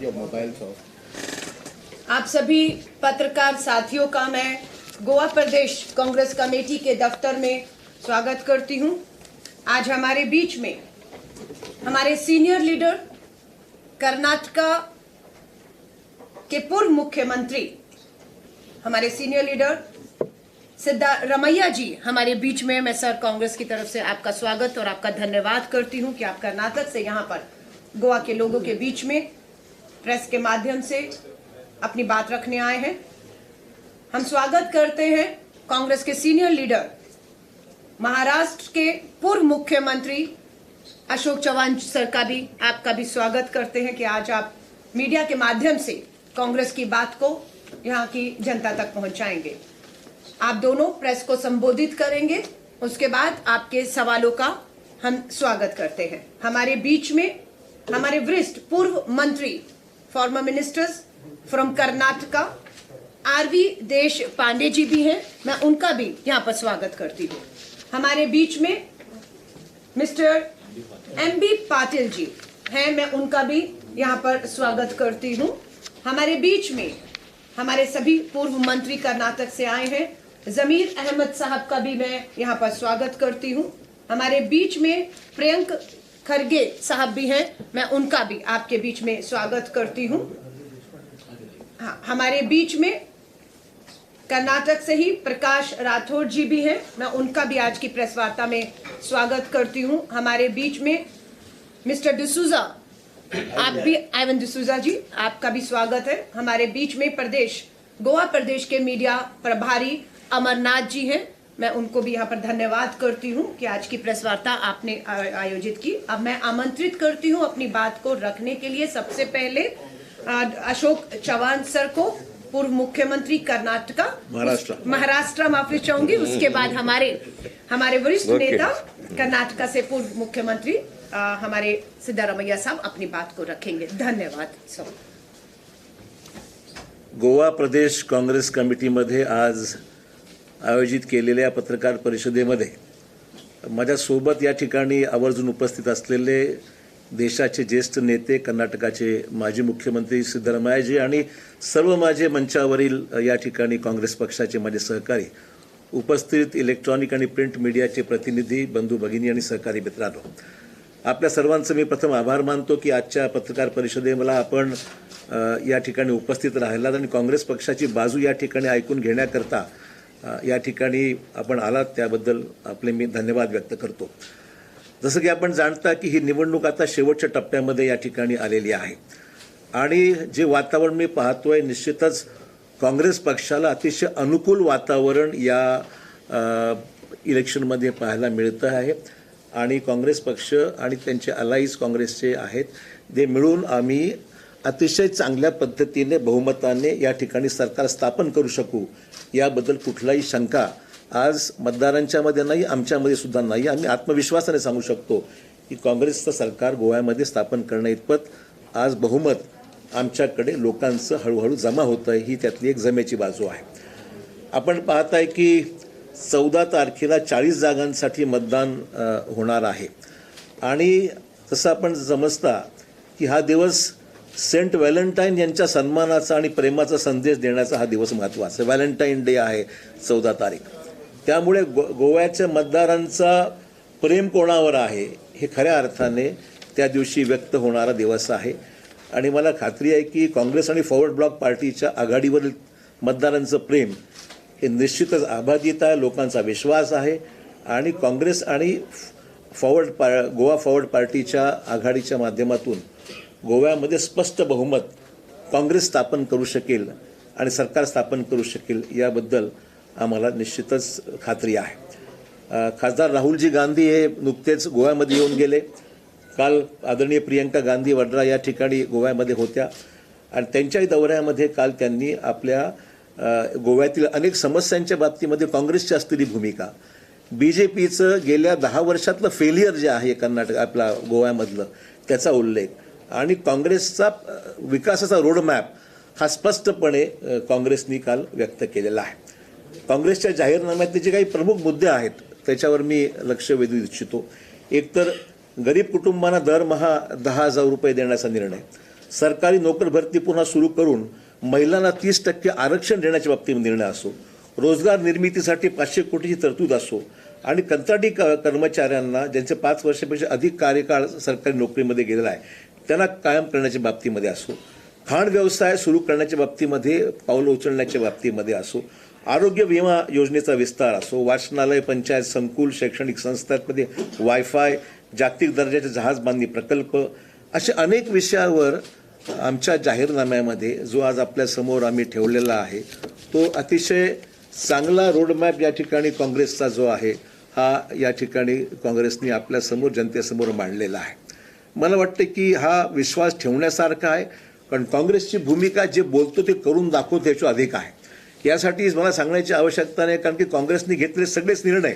your mobiles off. आप सभी पत्रकार साथियों का मैं गोवा प्रदेश कांग्रेस कमेटी के दफ्तर में स्वागत करती हूं। आज हमारे बीच में हमारे सीनियर लीडर कर्नाटका के पूर्व मुख्यमंत्री हमारे सीनियर लीडर सिद्दारमैया जी हमारे बीच में। मैं सर कांग्रेस की तरफ से आपका स्वागत और आपका धन्यवाद करती हूं कि आप कर्नाटक से यहां पर गोवा के लोगों के बीच में प्रेस के माध्यम से अपनी बात रखने आए हैं। हम स्वागत करते हैं कांग्रेस के सीनियर लीडर महाराष्ट्र के पूर्व मुख्यमंत्री अशोक चवान सर का भी आपका भी स्वागत करते हैं कि आज आप मीडिया के माध्यम से कांग्रेस की बात को यहाँ की जनता तक पहुंचाएंगे। आप दोनों प्रेस को संबोधित करेंगे, उसके बाद आपके सवालों का हम स्वागत करते हैं। हमारे बीच में हमारे वरिष्ठ पूर्व मंत्री former ministers from Karnataka R V Deshpande जी भी हैं, मैं उनका भी यहाँ पर स्वागत करती हूँ। हमारे बीच में मिस्टर एमबी पाटिल जी हैं, मैं उनका भी यहाँ पर स्वागत करती हूँ। हमारे बीच में हमारे सभी पूर्व मंत्री कर्नाटक से आए हैं, जमीर अहमद साहब का भी मैं यहाँ पर स्वागत करती हूँ। हमारे बीच में प्रियंक खरगे साहब भी हैं, मैं उनका भी आपके बीच में स्वागत करती हूँ। हाँ, हमारे बीच में कर्नाटक से ही प्रकाश राठौर जी भी हैं, मैं उनका भी आज की प्रेस वार्ता में स्वागत करती हूँ। हमारे बीच में मिस्टर डिसूजा, आप भी आइवन डिसूजा जी, आपका भी स्वागत है। हमारे बीच में गोवा प्रदेश के मीडिया प्रभारी अमरनाथ जी हैं, मैं उनको भी यहाँ पर धन्यवाद करती हूँ कि आज की प्रेस वार्ता आपने आयोजित की। अब मैं आमंत्रित करती हूँ अपनी बात को रखने के लिए सबसे पहले अशोक चवान सर को, पूर्व मुख्यमंत्री कर्नाटका महाराष्ट्र माफी चाहूंगी। उसके बाद हमारे वरिष्ठ नेता कर्नाटका से पूर्व मुख्यमंत्री हमारे सिद्दारमैया साहब अपनी बात को रखेंगे। धन्यवाद सर। गोवा प्रदेश काँग्रेस कमिटीमध्ये आज आयोजित केलेल्या पत्रकार परिषदेमध्ये माझ्यासोबत या ठिकाणी आवर्जून उपस्थित असलेले देशाचे ज्येष्ठ नेते कर्नाटकाचे माजी मुख्यमंत्री सिद्धरामय्याजी आणि सर्व माझे मंचावरील या ठिकाणी काँग्रेस पक्षाचे माझे सहकारी, उपस्थित इलेक्ट्रॉनिक आणि प्रिंट मीडियाचे प्रतिनिधी, बंधू भगिनी आणि सहकारी मित्रांनो, आपल्या सर्वांचं मी प्रथम आभार मानतो की आजच्या पत्रकार परिषदेला आपण या ठिकाणी उपस्थित राहिलात आणि काँग्रेस पक्षाची बाजू या ठिकाणी ऐकून घेण्याकरता या ठिकाणी आपण आलात, त्याबद्दल आपले मी धन्यवाद व्यक्त करतो। जसं की आपण जाणता की ही निवडणूक आता शेवटच्या टप्प्यामध्ये या ठिकाणी आलेली आहे आणि जे वातावरण मी पाहतोय निश्चितच काँग्रेस पक्षाला अतिशय अनुकूल वातावरण या इलेक्शनमध्ये पाहायला मिळतं आहे आणि काँग्रेस पक्ष आणि त्यांचे अलाईज काँग्रेसचे आहेत, ते मिळून आम्ही अतिशय चांगल्या पद्धतीने बहुमताने या ठिकाणी सरकार स्थापन करू शकू याबद्दल कुठलाही शंका आज मतदारांच्या मध्ये नाही, आमच्यामध्ये सुद्धा नाही। आम्ही आत्मविश्वासाने सांगू शकतो की काँग्रेसचं सरकार गोव्यामध्ये स्थापन करण्याइतपत आज बहुमत आमच्याकडे लोकांचं हळूहळू जमा होतं आहे, ही त्यातली एक जमेची बाजू आहे। आपण पाहताय की 14 तारखेला 40 जागांसाठी मतदान होणार आहे आणि तसं आपण समजता की हा दिवस सेंट व्हॅलेंटाईन यांच्या सन्मानाचा आणि प्रेमाचा संदेश देण्याचा हा दिवस महत्त्वाचा, व्हॅलेंटाईन डे आहे 14 तारीख। त्यामुळे गोव्याच्या मतदारांचा प्रेम कोणावर आहे हे खऱ्या अर्थाने त्या दिवशी व्यक्त होणारा दिवस आहे आणि मला खात्री आहे की काँग्रेस आणि फॉरवर्ड ब्लॉक पार्टीच्या आघाडीवरील मतदारांचं प्रेम हे निश्चितच आबाधित आहे, लोकांचा विश्वास आहे आणि काँग्रेस आणि गोवा फॉरवर्ड पार्टीच्या आघाडीच्या माध्यमातून गोव्यामध्ये स्पष्ट बहुमत काँग्रेस स्थापन करू शकेल आणि सरकार स्थापन करू शकेल याबद्दल आम्हाला निश्चितच खात्री आहे। खासदार राहुलजी गांधी हे नुकतेच गोव्यामध्ये येऊन गेले। काल आदरणीय प्रियंका गांधी वड्रा या ठिकाणी गोव्यामध्ये होत्या आणि त्यांच्याही दौऱ्यामध्ये काल त्यांनी आपल्या गोव्यातील अनेक समस्यांच्या बाबतीमध्ये काँग्रेसची असलेली भूमिका, बीजेपीचं गेल्या 10 वर्षातलं फेलियर जे आहे कर्नाटक आपला गोव्यामधलं त्याचा उल्लेख आणि काँग्रेसचा विकासाचा रोडमॅप हा स्पष्टपणे काँग्रेसने काल व्यक्त केलेला आहे। काँग्रेसच्या जाहीरनाम्यातले जे काही प्रमुख मुद्दे आहेत त्याच्यावर मी लक्ष वेधू इच्छितो। एक तर गरीब कुटुंबांना दरमहा 10,000 रुपये देण्याचा निर्णय, सरकारी नोकर भरती पुन्हा सुरू करून महिलांना 30% आरक्षण देण्याच्या बाबतीमध्ये निर्णय असो, रोजगार निर्मितीसाठी 500 कोटीची तरतूद असो आणि कंत्राटी कर्मचाऱ्यांना ज्यांचे 5 वर्षापेक्षा अधिक कार्यकाळ सरकारी नोकरीमध्ये गेलेला आहे त्यांना कायम करण्याच्या बाबतीमध्ये असो, खाण व्यवसाय सुरू करण्याच्या बाबतीमध्ये पावलं उचलण्याच्या बाबतीमध्ये असो, आरोग्य विमा योजनेचा विस्तार असो, वाचनालय, पंचायत संकुल, शैक्षणिक संस्थांमध्ये वायफाय, जागतिक दर्जाचे जहाज बांधणी प्रकल्प, अशा अनेक विषयावर आमच्या जाहीरनाम्यामध्ये जो आज आपल्यासमोर आम्ही ठेवलेला आहे तो अतिशय चांगला रोडमॅप या ठिकाणी काँग्रेसचा जो आहे हा या ठिकाणी काँग्रेसने आपल्यासमोर जनतेसमोर मांडलेला आहे. मला वाटतं की हा विश्वास ठेवण्यासारखा आहे, कारण काँग्रेसची भूमिका जे बोलतो ते करून दाखवतो याच्या अधिक आहे. यासाठी मला सांगण्याची आवश्यकता नाही, कारण की काँग्रेसने घेतलेले सगळेच निर्णय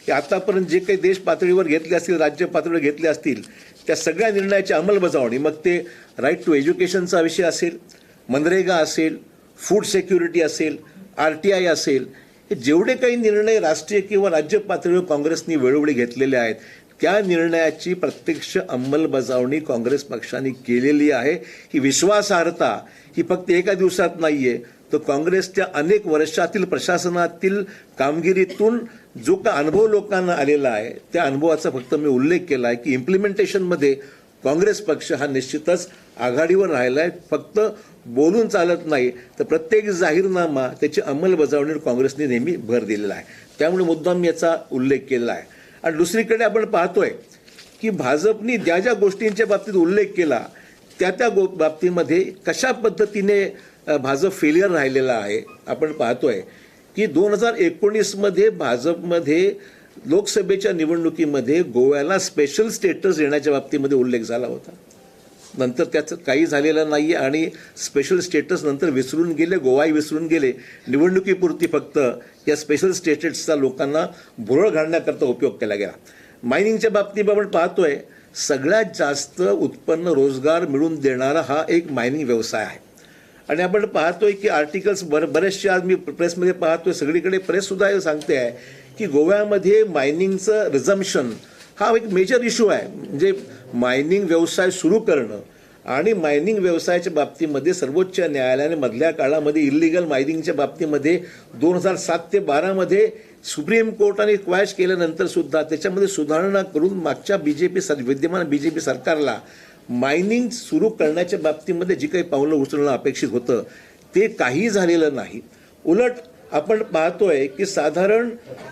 हे आतापर्यंत जे काही देश पातळीवर घेतले असतील, राज्य पातळीवर घेतले असतील, त्या सगळ्या निर्णयाची अंमलबजावणी, मग ते राईट टू एज्युकेशनचा विषय असेल, मनरेगा असेल, फूड सिक्युरिटी असेल, RTI असेल, हे जेवढे काही निर्णय राष्ट्रीय किंवा राज्य पातळीवर काँग्रेसने वेळोवेळी घेतलेले आहेत त्या निर्णयाची प्रत्यक्ष अंमलबजावणी काँग्रेस पक्षाने केलेली आहे. ही विश्वासार्हता ही फक्त एका दिवसात नाही आहे, तर काँग्रेसच्या अनेक वर्षातील प्रशासनातील कामगिरीतून जो का अनुभव लोकांना आलेला आहे त्या अनुभवाचा फक्त मी उल्लेख केला आहे की इम्प्लिमेंटेशनमध्ये काँग्रेस पक्ष हा निश्चितच आघाडीवर राहिला आहे. फक्त बोलून चालत नाही, तर प्रत्येक जाहीरनामा त्याची अंमलबजावणीवर काँग्रेसने नेहमी भर दिलेला आहे. त्यामुळे मुद्दाम याचा उल्लेख केला आहे. आणि दुसरीकडे आपण पाहतोय की भाजपने ज्या ज्या गोष्टींच्या बाबतीत उल्लेख केला त्या बाबतीमध्ये कशा पद्धतीने भाजप फेलियर राहिलेला आहे. आपण पाहतोय की 2019 भाजपमध्ये लोकसभेच्या निवडणुकीमध्ये गोव्याला स्पेशल स्टेटस देण्याच्या बाबतीमध्ये उल्लेख झाला होता. नंतर त्याचं काही झालेलं नाही आणि स्पेशल स्टेटस नंतर विसरून गेले, गोवाही विसरून गेले. निवडणुकीपुरती फक्त या स्पेशल स्टेटसचा लोकांना भुरळ घालण्याकरता उपयोग केला गेला. मायनिंगच्या बाबतीत आपण पाहतोय सगळ्यात जास्त उत्पन्न रोजगार मिळवून देणारा हा एक मायनिंग व्यवसाय आहे. आणि आपण पाहतोय की आर्टिकल्स बरेचसे आज मी प्रेसमध्ये पाहतोय, सगळीकडे प्रेससुद्धा हे सांगते आहे की गोव्यामध्ये मायनिंगचं रिझम्पशन हा एक मेजर इश्यू आहे. म्हणजे मायनिंग व्यवसाय सुरू करणं आणि मायनिंग व्यवसायाच्या बाबतीमध्ये सर्वोच्च न्यायालयाने मधल्या काळामध्ये इल्लिगल मायनिंगच्या बाबतीमध्ये 2007 ते 12 सुप्रीम कोर्टाने क्वॅश केल्यानंतर सुद्धा त्याच्यामध्ये सुधारणा करून मागच्या विद्यमान बीजेपी सरकारला मायनिंग सुरू करण्याच्या बाबतीमध्ये जी काही पावलं उचलणं अपेक्षित होतं ते काही झालेलं नाही. उलट आपण पाहतोय की साधारण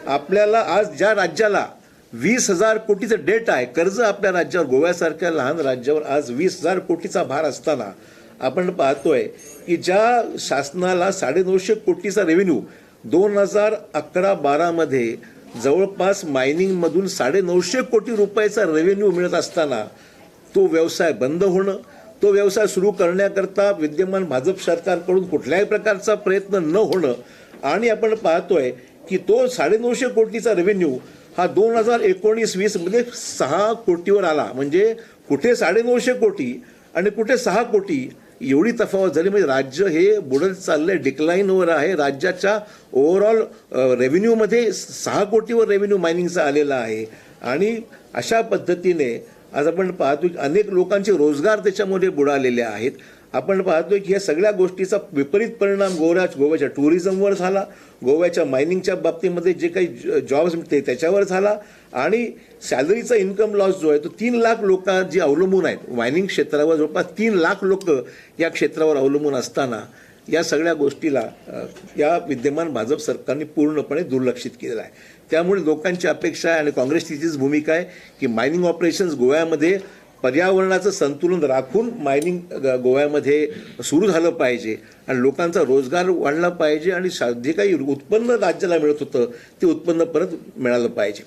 आपल्याला आज ज्या राज्याला 20,000 कोटीचं डेट आहे, कर्ज आपल्या राज्यावर, गोव्यासारख्या लहान राज्यावर आज 20,000 कोटीचा भार असताना आपण पाहतोय की ज्या शासनाला 950 कोटीचा रेव्हेन्यू 2011-12 जवळपास मायनिंगमधून 950 कोटी रुपयाचा रेव्हेन्यू मिळत असताना तो व्यवसाय बंद होणं, तो व्यवसाय सुरू करण्याकरता विद्यमान भाजप सरकारकडून कुठल्याही प्रकारचा प्रयत्न न होणं आणि आपण पाहतोय की तो 950 कोटीचा रेव्हेन्यू हा 2019-20 6 कोटीवर आला. म्हणजे कुठे 950 कोटी आणि कुठे 6 कोटी एवढी तफावत झाली. म्हणजे राज्य हे बुडत चाललंय, डिक्लाईनवर आहे. राज्याच्या ओव्हरऑल रेव्हेन्यूमध्ये 6 कोटीवर रेव्हेन्यू मायनिंगचा आलेला आहे. आणि अशा पद्धतीने आज आपण पाहतो की अनेक लोकांचे रोजगार त्याच्यामध्ये बुडालेले आहेत. आपण पाहतोय की या सगळ्या गोष्टीचा विपरीत परिणाम गोव्याच्या टुरिझमवर झाला, गोव्याच्या मायनिंगच्या बाबतीमध्ये जे काही जॉब्स मिळते त्याच्यावर झाला आणि सॅलरीचा इन्कम लॉस जो आहे तो 3 लाख लोक जी अवलंबून आहेत मायनिंग क्षेत्रावर, जवळपास 3 लाख लोक या क्षेत्रावर अवलंबून असताना या सगळ्या गोष्टीला या विद्यमान भाजप सरकारने पूर्णपणे दुर्लक्षित केलेलं आहे. त्यामुळे लोकांची अपेक्षा आहे आणि काँग्रेसची तीच भूमिका आहे की मायनिंग ऑपरेशन्स गोव्यामध्ये पर्यावरणाचं संतुलन राखून मायनिंग गोव्यामध्ये सुरू झालं पाहिजे आणि लोकांचा रोजगार वाढला पाहिजे आणि जे काही उत्पन्न राज्याला मिळत होतं ते उत्पन्न परत मिळालं पाहिजे.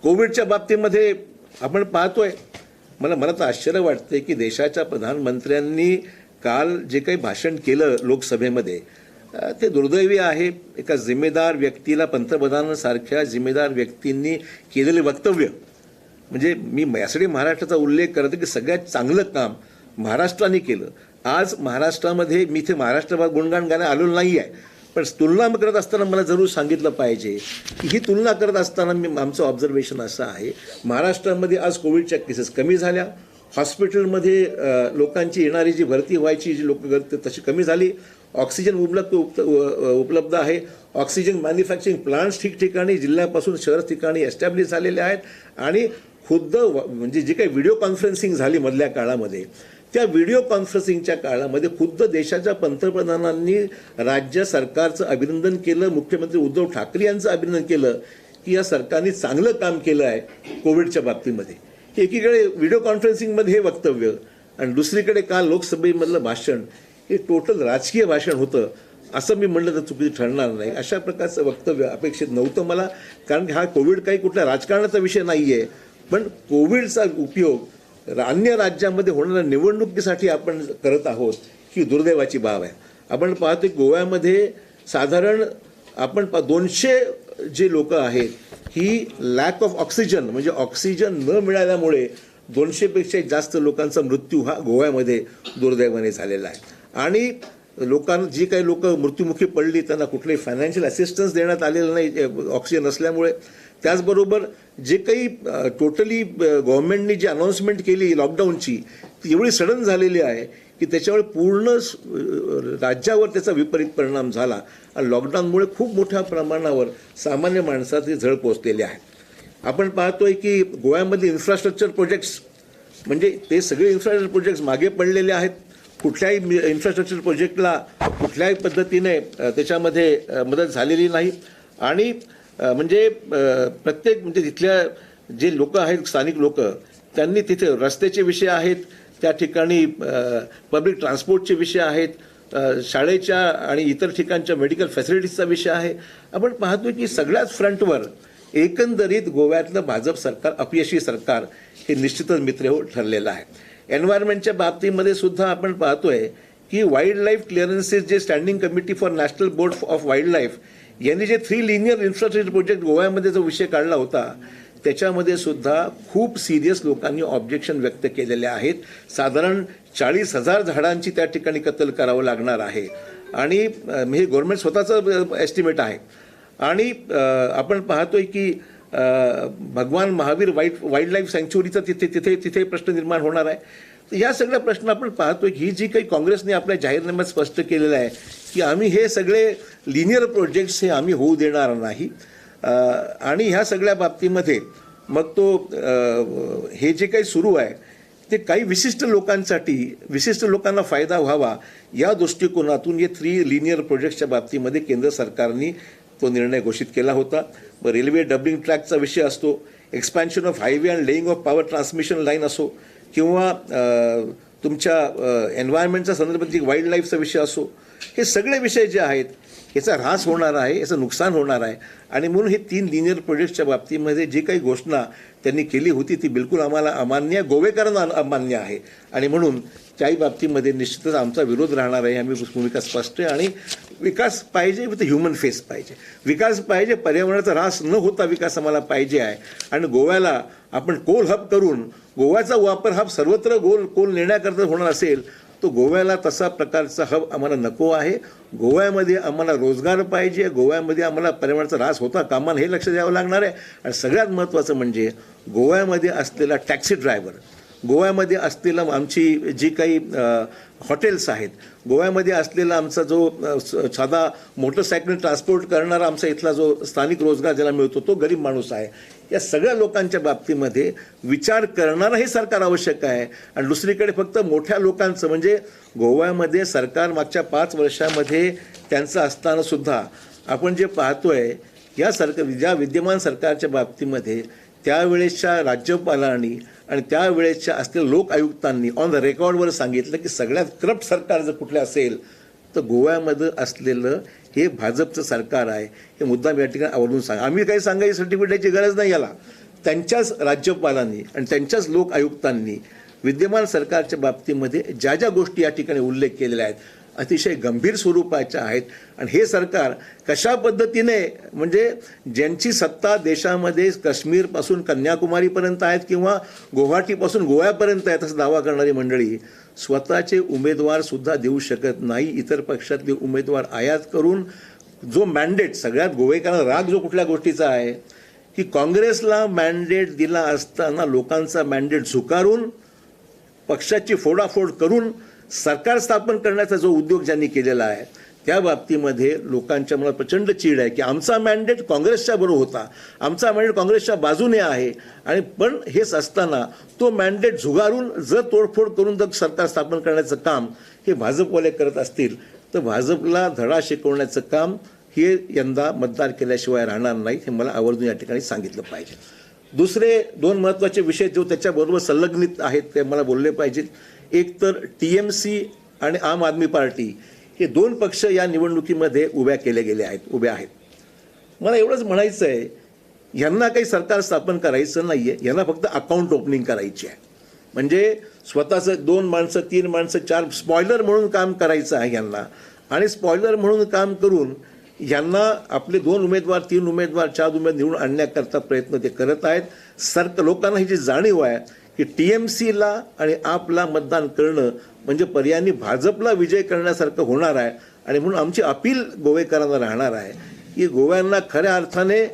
कोविडच्या बाबतीमध्ये आपण पाहतोय, मला तर आश्चर्य वाटते की देशाच्या प्रधानमंत्र्यांनी काल जे काही भाषण केलं लोकसभेमध्ये ते दुर्दैवी आहे. एका जिम्मेदार व्यक्तीला, पंतप्रधानांसारख्या जिम्मेदार व्यक्तींनी केलेले वक्तव्य, म्हणजे मी यासाठी महाराष्ट्राचा उल्लेख करतो की सगळ्यात चांगलं काम महाराष्ट्राने केलं. आज महाराष्ट्रामध्ये मी इथे महाराष्ट्रात गुणगान गाणं आलो नाही आहे, पण तुलना करत असताना मला जरूर सांगितलं पाहिजे की ही तुलना करत असताना आमचं ऑब्झर्वेशन असं आहे, महाराष्ट्रामध्ये आज कोविडच्या केसेस कमी झाल्या, हॉस्पिटलमध्ये लोकांची येणारी जी भरती व्हायची जी लोक गर्दी तशी कमी झाली. ऑक्सिजन उपलब्ध आहे. ऑक्सिजन मॅन्युफॅक्चरिंग प्लांट्स ठिकठिकाणी जिल्ह्यापासून शहर ठिकाणी एस्टॅब्लिश झालेले आहेत. आणि खुद्द म्हणजे जी काही व्हिडिओ कॉन्फरन्सिंग झाली मधल्या काळामध्ये, त्या व्हिडिओ कॉन्फरन्सिंगच्या काळामध्ये खुद्द देशाच्या पंतप्रधानांनी राज्य सरकारचं अभिनंदन केलं, मुख्यमंत्री उद्धव ठाकरे यांचं अभिनंदन केलं की या सरकारने चांगलं काम केलं आहे कोविडच्या बाबतीमध्ये. एकीकडे व्हिडिओ कॉन्फरन्सिंगमध्ये हे वक्तव्य आणि दुसरीकडे काल लोकसभेमधलं भाषण हे टोटल राजकीय भाषण होतं असं मी म्हणलं तर चुकीचं ठरणार नाही. अशा प्रकारचं वक्तव्य अपेक्षित नव्हतं मला, कारण हा कोविड काही कुठल्या राजकारणाचा विषय नाही आहे, पण कोविडचा उपयोग अन्य राज्यामध्ये होणाऱ्या निवडणुकीसाठी आपण करत आहोत ही दुर्दैवाची बाब आहे. आपण पाहतो गोव्यामध्ये साधारण आपण 200 जे लोक आहेत ही लॅक ऑफ ऑक्सिजन म्हणजे ऑक्सिजन न मिळाल्यामुळे 200पेक्षा जास्त लोकांचा मृत्यू हा गोव्यामध्ये दुर्दैवाने झालेला आहे. आणि लोकांना जी काही लोक मृत्युमुखी पडली त्यांना कुठलेही फायनान्शियल असिस्टन्स देण्यात आलेलं नाही ऑक्सिजन नसल्यामुळे. त्याचबरोबर जे काही टोटली गव्हर्नमेंटनी जी अनाऊन्समेंट केली लॉकडाऊनची ती एवढी सडन झालेली आहे की त्याच्यामुळे पूर्ण राज्यावर त्याचा विपरीत परिणाम झाला आणि लॉकडाऊनमुळे खूप मोठ्या प्रमाणावर सामान्य माणसाची झळ पोचलेली आहे. आपण पाहतोय की गोव्यामध्ये इन्फ्रास्ट्रक्चर प्रोजेक्ट्स म्हणजे ते सगळे इन्फ्रास्ट्रक्चर प्रोजेक्ट्स मागे पडलेले आहेत. कुठल्याही इन्फ्रास्ट्रक्चर प्रोजेक्टला कुठल्याही पद्धतीने त्याच्यामध्ये मदत झालेली नाही. आणि म्हणजे प्रत्येक म्हणजे तिथल्या जे लोक आहेत स्थानिक लोक त्यांनी तिथे रस्त्याचे विषय आहेत, त्या ठिकाणी पब्लिक ट्रान्सपोर्टचे विषय आहेत, शाळेच्या आणि इतर ठिकाणच्या मेडिकल फॅसिलिटीजचा विषय आहे. आपण पाहतो की सगळ्याच फ्रंटवर एकंदरीत गोव्यातलं भाजप सरकार अपयशी सरकार हे निश्चितच मित्र ठरलेलं आहे. एन्व्हायरमेंटच्या बाबतीमध्ये सुद्धा आपण पाहतोय की वाईल्ड लाईफ क्लिअरन्सेस जे standing committee for national board of wild life यांनी जे 3 लिनियर इन्फ्रास्ट्रक्चर प्रोजेक्ट गोव्यामध्ये जो विषय काढला होता त्याच्यामध्ये सुद्धा खूप सिरियस लोकांनी ऑब्जेक्शन व्यक्त केलेले आहेत. साधारण 40,000 झाडांची त्या ठिकाणी कत्ल करावं लागणार आहे आणि हे गव्हर्नमेंट स्वतःचं एस्टिमेट आहे. आणि आपण पाहतोय की भगवान महावीर वाईल्ड लाईफ सँक्च्युरीचा तिथे प्रश्न निर्माण होणार आहे. तर या सगळ्या प्रश्न आपण पाहतोय की ही जी काही काँग्रेसने आपल्या जाहीरनाम्यात स्पष्ट केलेलं आहे की आम्ही हे सगळे लिनियर प्रोजेक्ट्स हे आम्ही होऊ देणार नाही. आणि ह्या सगळ्या बाबतीमध्ये मग तो हे जे काही सुरू आहे ते काही विशिष्ट लोकांसाठी विशिष्ट लोकांना फायदा व्हावा या दृष्टिकोनातून हे 3 लिनियर प्रोजेक्ट्सच्या बाबतीमध्ये केंद्र सरकारने तो निर्णय घोषित केला होता. रेल्वे डबलिंग ट्रॅकचा विषय असतो, expansion of highway and laying of power transmission line असो किंवा तुमच्या एन्व्हायरमेंटच्या संदर्भात वाईल्ड लाईफचा विषय असो, हे सगळे विषय जे आहेत याचा ऱ्हास होणार आहे, याचं नुकसान होणार आहे. आणि म्हणून हे 3 लिनियर प्रोजेक्टच्या बाबतीमध्ये जी काही घोषणा त्यांनी केली होती ती बिलकुल आम्हाला अमान्य, गोवेकरांना अमान्य आहे. आणि म्हणून त्याही बाबतीमध्ये निश्चितच आमचा विरोध राहणार आहे. आम्ही भूमिका स्पष्ट आहे. आणि विकास पाहिजे विथ ह्युमन फेस पाहिजे, विकास पाहिजे, पर्यावरणाचा ऱ्हास न होता विकास आम्हाला पाहिजे आहे. आणि गोव्याला आपण कोल हब करून गोव्याचा वापर हा सर्वत्र कोल नेण्याकरता होणार असेल तो गोव्याला तसा प्रकारचा हब आम्हाला नको आहे. गोव्यामध्ये आम्हाला रोजगार पाहिजे, गोव्यामध्ये आम्हाला पर्यावरणाचा ऱ्हास होता कामा हे लक्ष द्यावं लागणार आहे. आणि सगळ्यात महत्त्वाचं म्हणजे गोव्यामध्ये असलेला टॅक्सी ड्रायव्हर, गोव्यामध्ये असलेला आमची जी काही हॉटेल्स आहेत, गोव्यामध्ये असलेला आमचा जो साधा मोटरसायकल ट्रान्सपोर्ट करणारा आमचा इथला जो स्थानिक रोजगार ज्याला मिळतो तो गरीब माणूस आहे, या सगळ्या लोकांच्या बाबतीमध्ये विचार करणारं हे सरकार आवश्यक आहे. आणि दुसरीकडे फक्त मोठ्या लोकांचं म्हणजे गोव्यामध्ये सरकार मागच्या 5 वर्षामध्ये त्यांचं असतानासुद्धा आपण जे पाहतोय या ज्या विद्यमान सरकारच्या बाबतीमध्ये त्यावेळेसच्या राज्यपालांनी आणि त्यावेळेसच्या असलेल्या लोक आयुक्तांनी ऑन द रेकॉर्डवर सांगितलं की सगळ्यात करप्ट सरकार जर कुठलं असेल तर गोव्यामध्ये असलेलं हे भाजपचं सरकार आहे. हे मुद्दा या ठिकाणी आवर्जून सांगा. आम्ही काही सांगायची सर्टिफिकेटची गरज नाही याला. त्यांच्याच राज्यपालांनी आणि त्यांच्याच लोक आयुक्तांनी विद्यमान सरकारच्या बाबतीमध्ये ज्या ज्या गोष्टी या ठिकाणी उल्लेख केलेल्या आहेत अतिशय गंभीर स्वरूपाच्या आहेत. आणि हे सरकार कशा पद्धतीने म्हणजे ज्यांची सत्ता देशामध्ये काश्मीरपासून कन्याकुमारीपर्यंत आहेत किंवा गुवाहाटीपासून गोव्यापर्यंत आहेत असं दावा करणारी मंडळी स्वतःचे उमेदवारसुद्धा देऊ शकत नाही. इतर पक्षातले उमेदवार आयात करून जो मॅन्डेट सगळ्यात गोवेकरांना राग जो कुठल्या गोष्टीचा आहे की काँग्रेसला मॅन्डेट दिला असताना लोकांचा मॅन्डेट झुकारून पक्षाची फोडाफोड करून सरकार स्थापन करण्याचा जो उद्योग ज्यांनी केलेला आहे त्या बाबतीमध्ये लोकांच्या मनात प्रचंड चीड आहे की आमचा मॅन्डेट काँग्रेसच्या बरोबर होता, आमचा मॅन्डेट काँग्रेसच्या बाजूने आहे, आणि पण हेच असताना तो मॅन्डेट झुगारून जर तोडफोड करून जर सरकार स्थापन करण्याचं काम हे भाजपवाले करत असतील तर भाजपला धडा शिकवण्याचं काम हे यंदा मतदार केल्याशिवाय राहणार नाही, हे मला आवर्जून या ठिकाणी सांगितलं पाहिजे. दुसरे दोन महत्त्वाचे विषय जो त्याच्याबरोबर संलग्नित आहेत ते मला बोलले पाहिजेत. एक तर TMC आणि आम आदमी पार्टी हे दोन पक्ष या निवडणुकीमध्ये उभ्या आहेत. मला एवढंच म्हणायचं आहे, यांना काही सरकार स्थापन करायचं नाही आहे, यांना फक्त अकाउंट ओपनिंग करायची आहे. म्हणजे स्वतःचं 2 माणसं 3 माणसं 4 स्पॉयलर म्हणून काम करायचं आहे यांना, आणि स्पॉयलर म्हणून काम करून यांना आपले 2 उमेदवार 3 उमेदवार 4 उमेदवार निवडून आणण्याकरता प्रयत्न ते करत आहेत. लोकांना ही जी जाणीव आहे की TMCला आणि आपला मतदान करणं म्हणजे पर्यायाने भाजपला विजय करण्यासारखं होणार आहे, आणि म्हणून आमची अपील गोवेकरांना राहणार आहे की गोव्यांना खऱ्या अर्थाने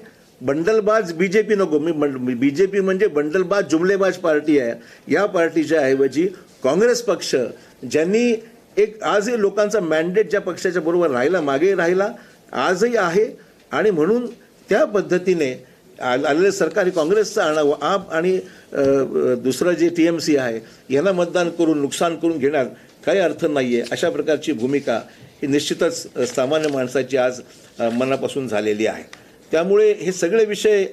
बंडलबाज BJP नको. BJP म्हणजे बंडलबाज जुमलेबाज पार्टी आहे. या पार्टीच्या ऐवजी काँग्रेस पक्ष ज्यांनी एक आजही लोकांचा मॅन्डेट ज्या पक्षाच्या बरोबर राहिला, मागे राहिला, आजही आहे, आणि म्हणून त्या पद्धतीने आलेलं सरकारी काँग्रेसचं आणावं. आप आणि दुसरं जे TMC आहे यांना मतदान करून नुकसान करून घेण्यात काही अर्थ नाही आहे. अशा प्रकारची भूमिका ही निश्चितच सामान्य माणसाची आज मनापासून झालेली आहे. त्यामुळे हे सगळे विषय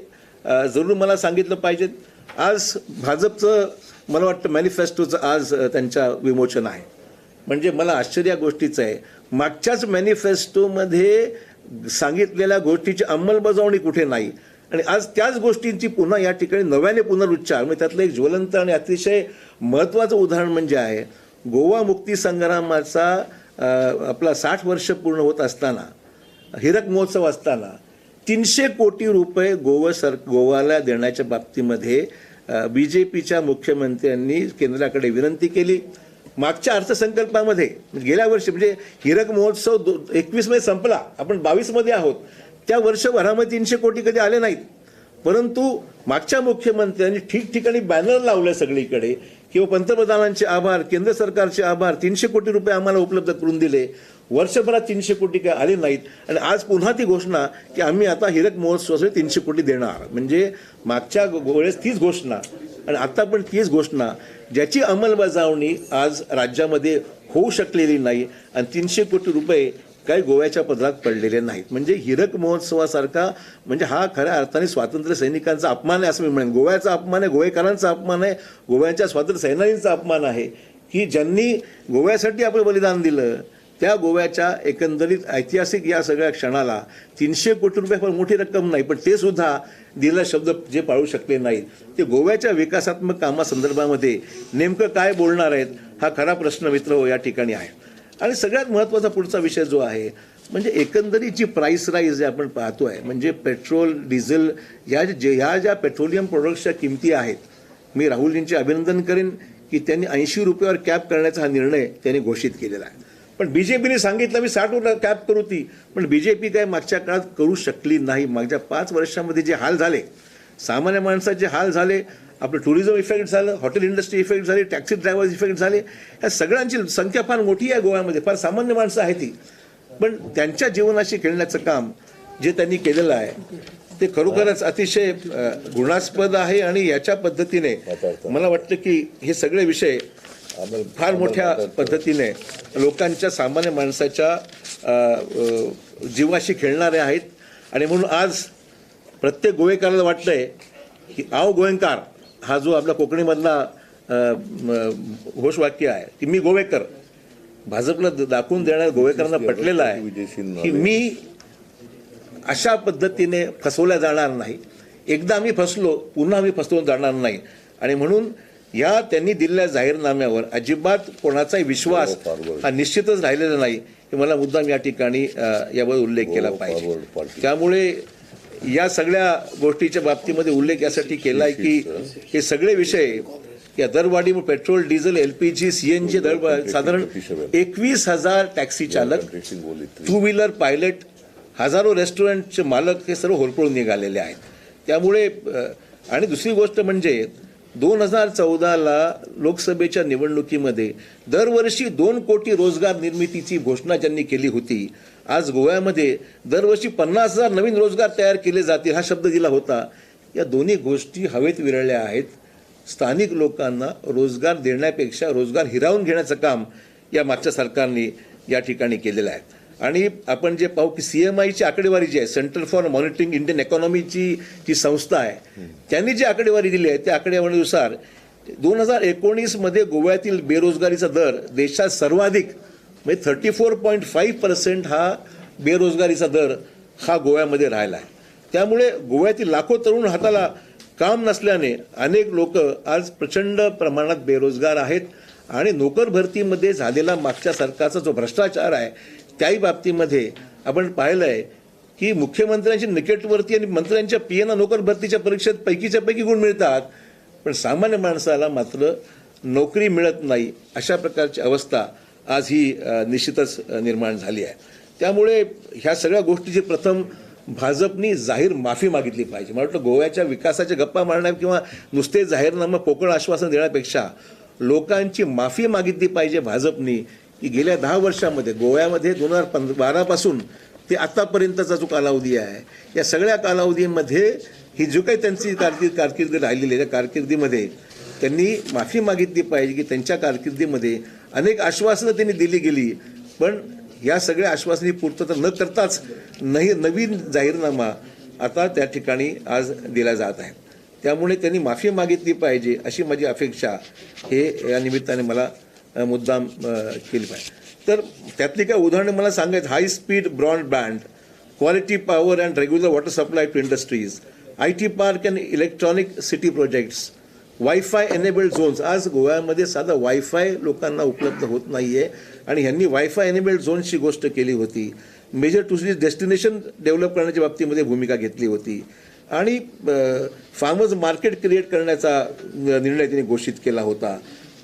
जरूर मला सांगितलं पाहिजेत. आज भाजपचं मला वाटतं मॅनिफेस्टोचं आज त्यांच्या विमोचन आहे. म्हणजे मला आश्चर्य या गोष्टीचं आहे, मागच्याच मॅनिफेस्टोमध्ये सांगितलेल्या गोष्टीची अंमलबजावणी कुठे नाही, आणि आज त्याच गोष्टींची पुन्हा या ठिकाणी नव्याने पुनरुच्चार. म्हणजे त्यातलं एक ज्वलंत आणि अतिशय महत्त्वाचं उदाहरण म्हणजे आहे गोवा मुक्ती संग्रामाचा आपला 60 वर्ष पूर्ण होत असताना, हिरक महोत्सव असताना 300 कोटी रुपये गोवाला देण्याच्या बाबतीमध्ये BJPच्या मुख्यमंत्र्यांनी केंद्राकडे विनंती केली. मागच्या अर्थसंकल्पामध्ये गेल्या वर्षी म्हणजे हिरक महोत्सव 21 मध्ये संपला, आपण 22 मध्ये आहोत, त्या वर्षभरामध्ये 300 कोटी कधी आले नाहीत. परंतु मागच्या मुख्यमंत्र्यांनी ठिकठिकाणी बॅनर लावले सगळीकडे किंवा पंतप्रधानांचे आभार, केंद्र सरकारचे आभार, 300 कोटी रुपये आम्हाला उपलब्ध करून दिले. वर्षभरात 300 कोटी काय आले नाहीत, आणि आज पुन्हा ती घोषणा की आम्ही आता हिरक महोत्सवासाठी 300 कोटी देणार. म्हणजे मागच्या वेळेस तीच घोषणा आणि आता पण तीच घोषणा, ज्याची अंमलबजावणी आज राज्यामध्ये होऊ शकलेली नाही, आणि 300 कोटी रुपये काही गोव्याच्या पदरात पडलेले नाहीत. म्हणजे हिरक महोत्सवासारखा म्हणजे हा खऱ्या अर्थाने स्वातंत्र्य सैनिकांचा अपमान आहे असं मी म्हणेन. गोव्याचा अपमान आहे, गोवेकरांचा अपमान आहे, गोव्याच्या स्वातंत्र्य सेनानींचा अपमान आहे की ज्यांनी गोव्यासाठी आपलं बलिदान दिलं. त्या गोव्याच्या एकंदरीत ऐतिहासिक या सगळ्या क्षणाला 300 कोटी रुपये पण मोठी रक्कम नाही, पण ते सुद्धा दिलेला शब्द जे पाळू शकले नाहीत, ते गोव्याच्या विकासात्मक कामासंदर्भामध्ये नेमकं काय बोलणार आहेत हा खरा प्रश्न मित्र या ठिकाणी आहे. आणि सगळ्यात महत्त्वाचा पुढचा विषय जो आहे म्हणजे एकंदरीत जी प्राईस राईज जे आपण पाहतोय, म्हणजे पेट्रोल डिझेल ह्या ज्या पेट्रोलियम प्रोडक्ट्सच्या किमती आहेत, मी राहुलजींचे अभिनंदन करेन की त्यांनी 80 रुपयावर कॅप करण्याचा हा निर्णय त्यांनी घोषित केलेला आहे. पण BJPने सांगितलं मी 60 वर कॅप करू ती, पण BJP काय मागच्या काळात करू शकली नाही. मागच्या 5 वर्षामध्ये जे हाल झाले, सामान्य माणसाचे हाल झाले, आपलं टुरिझम इफेक्ट झालं, हॉटेल इंडस्ट्री इफेक्ट झाली, टॅक्सी ड्रायव्हर्स इफेक्ट झाले, ह्या सगळ्यांची संख्या फार मोठी आहे गोव्यामध्ये, फार सामान्य माणसं आहे ती, पण त्यांच्या जीवनाशी खेळण्याचं काम जे त्यांनी केलेलं आहे ते खरोखरच अतिशय गुणास्पद आहे. आणि याच्या पद्धतीने मला वाटतं की हे सगळे विषय फार मोठ्या पद्धतीने लोकांच्या सामान्य माणसाच्या जीवाशी खेळणारे आहेत. आणि म्हणून आज प्रत्येक गोवेकराला वाटतंय की आव गोयंकार हा जो आपला कोकणीमधला घोषवाक्य आहे की मी गोवेकर, भाजपला दाखवून देणाऱ्या गोवेकरांना पटलेलं आहे की मी अशा पद्धतीने फसवल्या जाणार नाही. एकदा आम्ही फसलो, पुन्हा आम्ही फसवून जाणार नाही. आणि म्हणून या त्यांनी दिलेल्या जाहीरनाम्यावर अजिबात कोणाचाही विश्वास हा निश्चितच राहिलेला नाही, हे मला मुद्दाम या ठिकाणी यावर उल्लेख केला पाहिजे. त्यामुळे या सगळ्या गोष्टीच्या बाबतीमध्ये उल्लेख यासाठी केला आहे की हे सगळे विषय या दरवाढीमुळे पेट्रोल डिझेल LPG CNG दर साधारण 21,000 टॅक्सी चालक, 2 व्हीलर पायलट, हजारो रेस्टॉरंटचे मालक हे सर्व होरपळून निघालेले आहेत. त्यामुळे आणि दुसरी गोष्ट म्हणजे 2014ला लोकसभेच्या निवडणुकीमध्ये दरवर्षी 2 कोटी रोजगार निर्मितीची घोषणा ज्यांनी केली होती, आज गोव्यामध्ये दरवर्षी 50,000 नवीन रोजगार तयार केले जातील हा शब्द दिला होता. या दोन्ही गोष्टी हवेत विरळल्या आहेत. स्थानिक लोकांना रोजगार देण्यापेक्षा रोजगार हिरावून घेण्याचं काम या मागच्या सरकारने या ठिकाणी केलेलं आहे. आणि आपण जे पाहू की CMIची आकडेवारी जी आहे, सेंटर फॉर मॉनिटरिंग इंडियन इकॉनॉमीची जी संस्था आहे, त्यांनी जी आकडेवारी दिली आहे त्या आकडेवारीनुसार 2019मध्ये गोव्यातील बेरोजगारीचा दर देशात सर्वाधिक म्हणजे 34.5% हा बेरोजगारीचा दर हा गोव्यामध्ये राहिला आहे. त्यामुळे गोव्यातील लाखो तरुण हाताला काम नसल्याने अनेक लोक आज प्रचंड प्रमाणात बेरोजगार आहेत. आणि नोकर भरतीमध्ये झालेला मागच्या सरकारचा जो भ्रष्टाचार आहे त्याही बाबतीमध्ये आपण पाहिलं आहे की मुख्यमंत्र्यांच्या निकटवर्ती आणि मंत्र्यांच्या PNना नोकर भरतीच्या परीक्षेत पैकीच्या पैकी गुण मिळतात, पण सामान्य माणसाला मात्र नोकरी मिळत नाही. अशा प्रकारची अवस्था आज ही निश्चितच निर्माण झाली आहे. त्यामुळे ह्या सगळ्या गोष्टीची प्रथम भाजपनी जाहीर माफी मागितली पाहिजे. मला वाटतं गोव्याच्या विकासाच्या गप्पा मारण्या किंवा नुसते जाहीरनामा पोकळ आश्वासन देण्यापेक्षा लोकांची माफी मागितली पाहिजे भाजपनी की गेल्या 10 वर्षामध्ये गोव्यामध्ये 2012 पासून ते आतापर्यंतचा जो कालावधी आहे या सगळ्या कालावधीमध्ये ही जो काही त्यांची कारकीर्द राहिलेली आहे त्या कारकिर्दीमध्ये त्यांनी माफी मागितली पाहिजे की त्यांच्या कारकिर्दीमध्ये अनेक आश्वासनं त्यांनी दिली गेली, पण या सगळ्या आश्वासनी पूर्तता न करताच नवीन जाहीरनामा आता त्या ठिकाणी आज दिला जात आहे. त्यामुळे त्यांनी माफी मागितली पाहिजे अशी माझी अपेक्षा हे या निमित्ताने मला मुद्दाम केली पाहिजे. तर त्यातली काय उदाहरणे मला सांगायचं, high speed broadband, quality power and regular water supply to industries, IT park and electronic city projects, wifi enabled zones. आज गोव्यामध्ये साधा वायफाय लोकांना उपलब्ध होत नाही आहे आणि ह्यांनी वायफाय एनेबल्ड झोन्सची गोष्ट केली होती. मेजर टुरिस्ट डेस्टिनेशन डेव्हलप करण्याच्या बाबतीमध्ये भूमिका घेतली होती आणि फार्मर्स मार्केट क्रिएट करण्याचा निर्णय त्यांनी घोषित केला होता.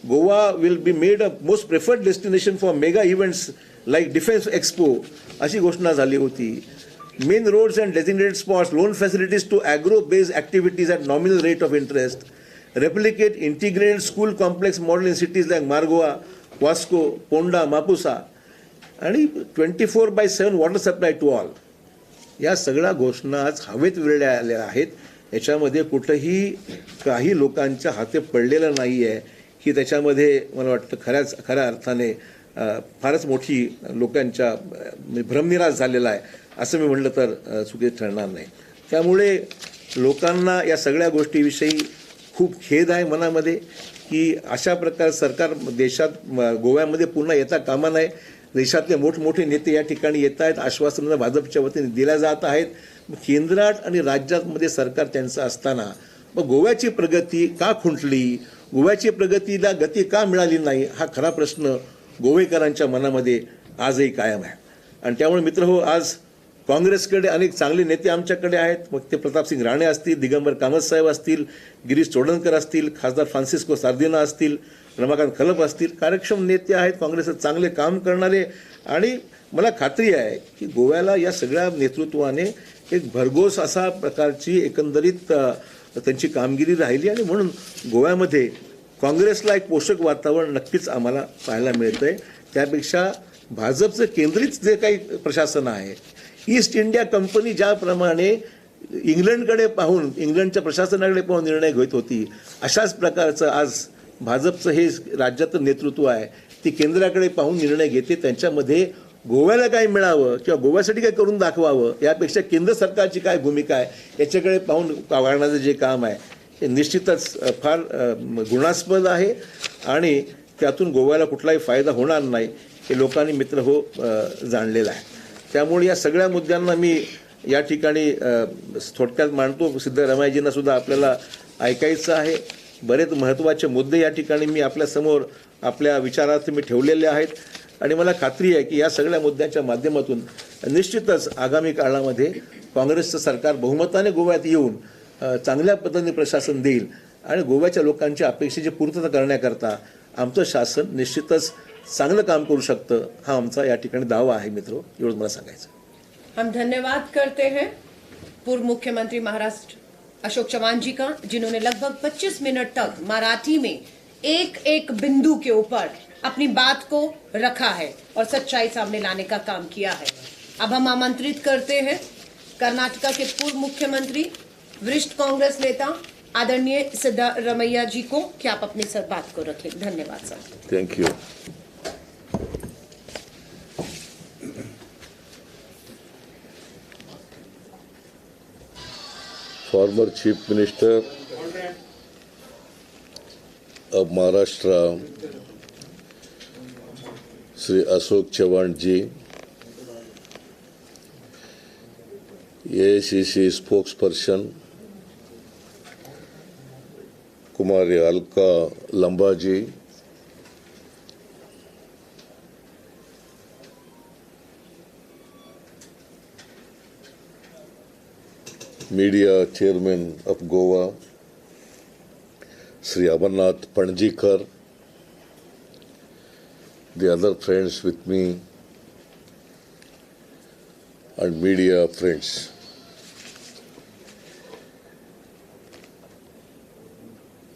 Goa will be made a most preferred destination for mega events like defence expo अशी घोषणा झाली होती. Main roads and designated spots, loan facilities to agro based activities at nominal rate of interest, replicate integrated school complex model in cities like Margoa, Vasco, Ponda, Mapusa आणि 24/7 water supply to all. या सगळ्या घोषणा आज हवेत विरळल्या आहेत. याच्यामध्ये कुठंही काही लोकांच्या हाती पडलेलं नाही आहे की त्याच्यामध्ये मला वाटतं खऱ्या अर्थाने फारच मोठी लोकांच्या भ्रमनिराश झालेला आहे असं मी म्हटलं तर चुकीचं ठरणार नाही. त्यामुळे लोकांना या सगळ्या गोष्टीविषयी खूप खेद आहे मनामध्ये की अशा प्रकारे सरकार देशात गोव्यामध्ये पुन्हा येता कामा नये. देशातले मोठमोठे नेते या ठिकाणी येत आहेत, आश्वासनं भाजपच्या वतीने दिल्या जात आहेत. केंद्रात आणि राज्यामध्ये सरकार त्यांचं असताना मग गोव्याची प्रगती का खुंटली, गोव्याची प्रगतीला गती का मिळाली नाही हा खरा प्रश्न गोवेकरांच्या मनामध्ये आजही कायम आहे. आणि त्यामुळे मित्रहो, आज काँग्रेसकडे अनेक चांगले नेते आमच्याकडे आहेत. मग ते प्रतापसिंग राणे असतील, दिगंबर कामत साहेब असतील, गिरीश चोडणकर असतील, खासदार फ्रान्सिस्को सार्दिना असतील, रमाकांत खलप असतील. कार्यक्षम नेते आहेत, काँग्रेसचे चांगले काम करणारे. आणि मला खात्री आहे की गोव्याला या सगळ्या नेतृत्वाने एक भरघोस असा प्रकारची एकंदरीत त्यांची कामगिरी राहिली आणि म्हणून गोव्यामध्ये काँग्रेसला एक पोषक वातावरण नक्कीच आम्हाला पाहायला मिळतं आहे. त्यापेक्षा भाजपचं केंद्रित जे काही प्रशासन आहे, ईस्ट इंडिया कंपनी ज्याप्रमाणे इंग्लंडकडे पाहून, इंग्लंडच्या प्रशासनाकडे पाहून निर्णय घेत होती, अशाच प्रकारचं आज भाजपचं हे राज्याचं नेतृत्व आहे ती केंद्राकडे पाहून निर्णय घेते. त्यांच्यामध्ये गोव्याला काय मिळावं किंवा गोव्यासाठी काय करून दाखवावं यापेक्षा केंद्र सरकारची काय भूमिका आहे याच्याकडे पाहून वागण्याचं जे काम आहे हे निश्चितच फार गुणास्पद आहे आणि त्यातून गोव्याला कुठलाही फायदा होणार नाही हे लोकांनी जाणलेलं आहे. त्यामुळे या सगळ्या मुद्द्यांना मी या ठिकाणी थोडक्यात मांडतो. सिद्धरामय्याजींना सुद्धा आपल्याला ऐकायचं आहे. बरेच महत्त्वाचे मुद्दे या ठिकाणी मी आपल्यासमोर आपल्या विचारार्थ मी ठेवलेले आहेत आणि मला खात्री आहे की या सगळ्या मुद्द्यांच्या माध्यमातून निश्चितच आगामी काळामध्ये काँग्रेसचं सरकार बहुमताने गोव्यात येऊन चांगल्या पद्धतीने प्रशासन देईल आणि गोव्याच्या लोकांच्या अपेक्षेची पूर्तता करण्याकरता आमचं शासन निश्चितच चांगलं काम करू शकतं हा आमचा या ठिकाणी दावा आहे. मित्रो, एवढं मला सांगायचं. हम धन्यवाद करते हैं पूर्व मुख्यमंत्री महाराष्ट्र अशोक चवान जी का, जिन्होंने लगभग 25 मिनट तक मराठी में एक एक बिंदु के ऊपर अपनी बात को रखा है और सच्चाई सामने लाने का काम किया है। अब हम आमंत्रित करते हैं कर्नाटका के पूर्व मुख्यमंत्री, वरिष्ठ कांग्रेस नेता आदरणीय सिद्धारमैया जी को कि आप अपनी सर बात को रखें। धन्यवाद sir. Thank you. Former Chief Minister of Maharashtra, Sri Ashok Chavan ji, AICC spokesperson, Kumari Alka Lamba ji, Media Chairman of Goa, Sri Amarnath Panjikar, the other friends with me, and media friends.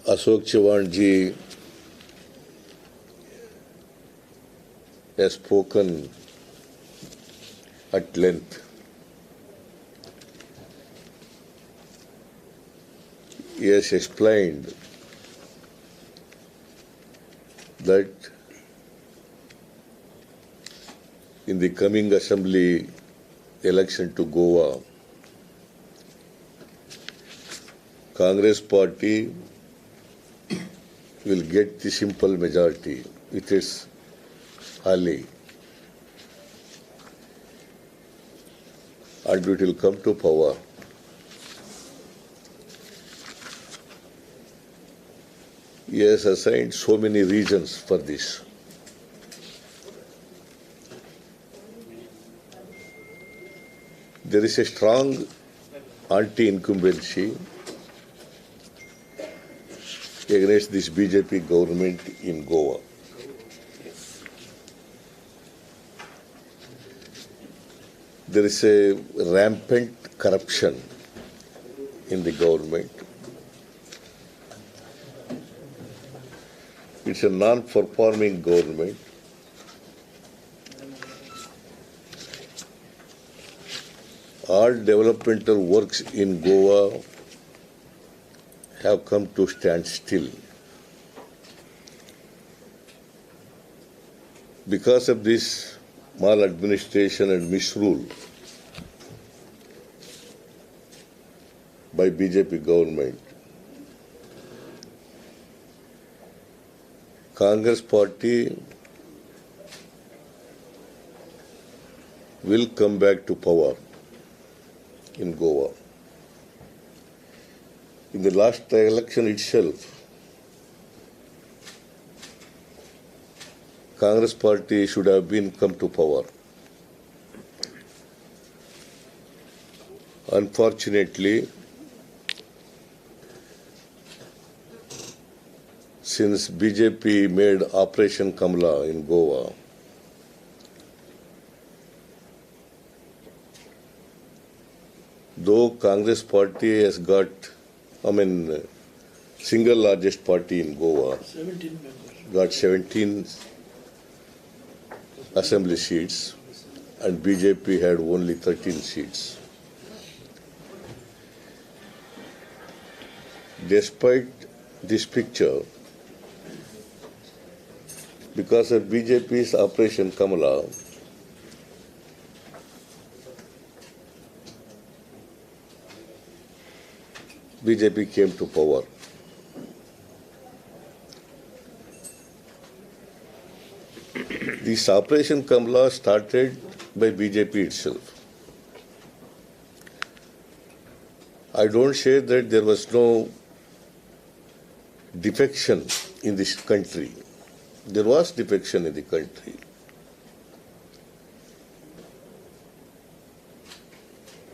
Ashok Chavan ji has spoken at length. He has explained that in the coming assembly election to Goa, Congress party will get the simple majority with its ally, and it will come to power. He has assigned so many reasons for this. There is a strong anti-incumbency against this BJP government in Goa. There is a rampant corruption in the government. It's a non-performing government. All developmental works in Goa have come to stand still. Because of this maladministration and misrule by BJP government, Congress party will come back to power in Goa. In the last election itself, Congress party should have been come to power. Unfortunately, since BJP made Operation Kamala in Goa, though Congress party has got, single largest party in Goa, 17 members. got 17 assembly seats, and BJP had only 13 seats. Despite this picture, because of BJP's Operation Kamala, BJP came to power. This Operation Kamala started by BJP itself. I don't say that there was no defection in this country. There was defection in the country.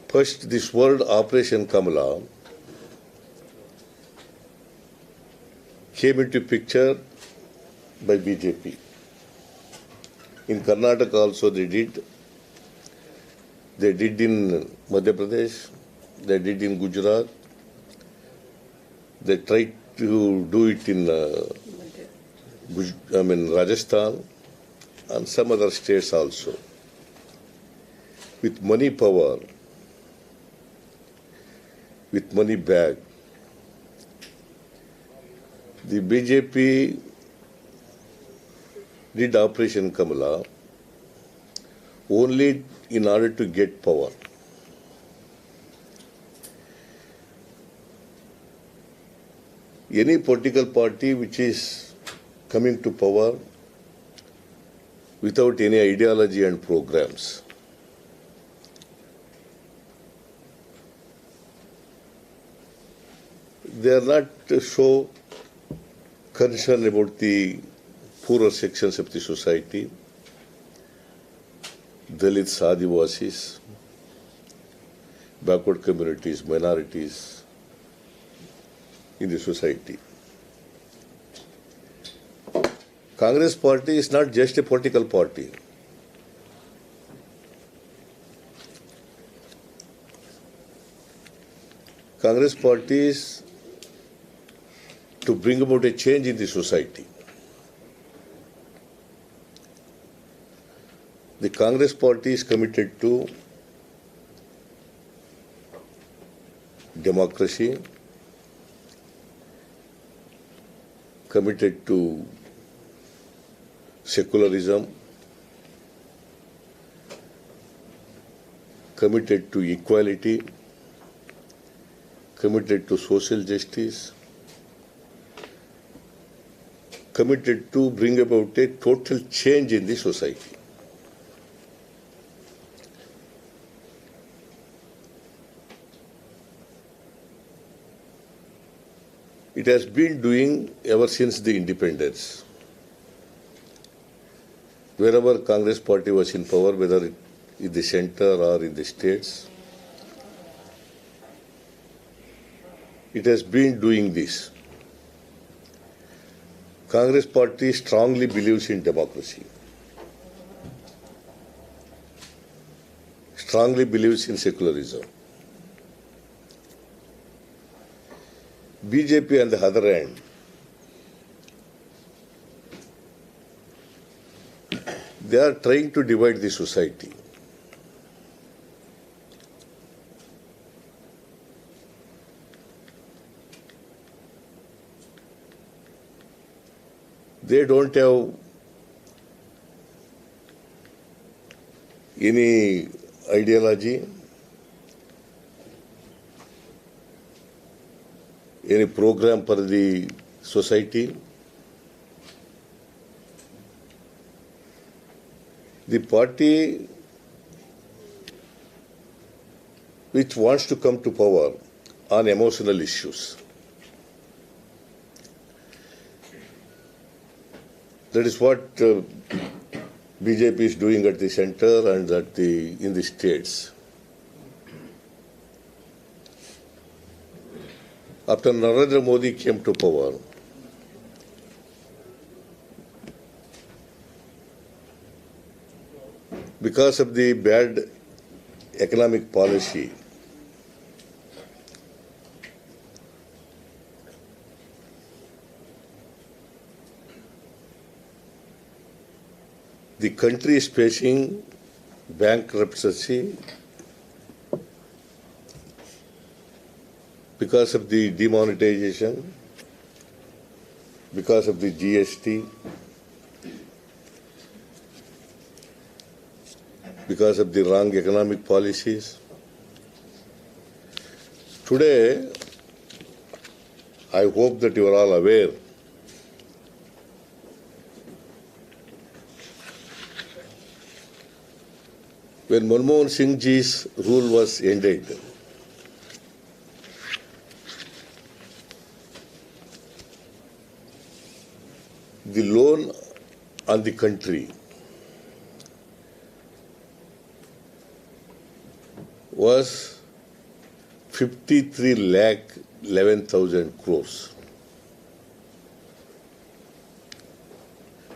First, this word Operation Kamala came into picture by BJP. In Karnataka also they did. They did in Madhya Pradesh, they did in Gujarat, They tried to do it in Rajasthan and some other states also. With money power, with money bag, the BJP did Operation Kamala only in order to get power. Any political party which is coming to power without any ideology and programs, they are not so concerned about the poorer sections of the society, Dalits, Adivasis, backward communities, minorities in the society. Congress party is not just a political party. Congress party is to bring about a change in the society. The Congress party is committed to democracy, committed to secularism, committed to equality, committed to social justice, committed to bring about a total change in the society. It has been doing ever since the independence. Wherever Congress party was in power, whether in the center or in the states, it has been doing this. Congress party strongly believes in democracy, strongly believes in secularism. BJP on the other hand they are trying to divide the society. They don't have any ideology, any program for the society. The party which wants to come to power on emotional issues. That is what BJP is doing at the center and in the states. After Narendra Modi came to power, because of the bad economic policy, the country is facing bankruptcy because of the demonetization, because of the GST, because of the wrong economic policies. Today, I hope that you are all aware when Manmohan Singh ji's rule was ended, the loan on the country was 53,11,000 crores.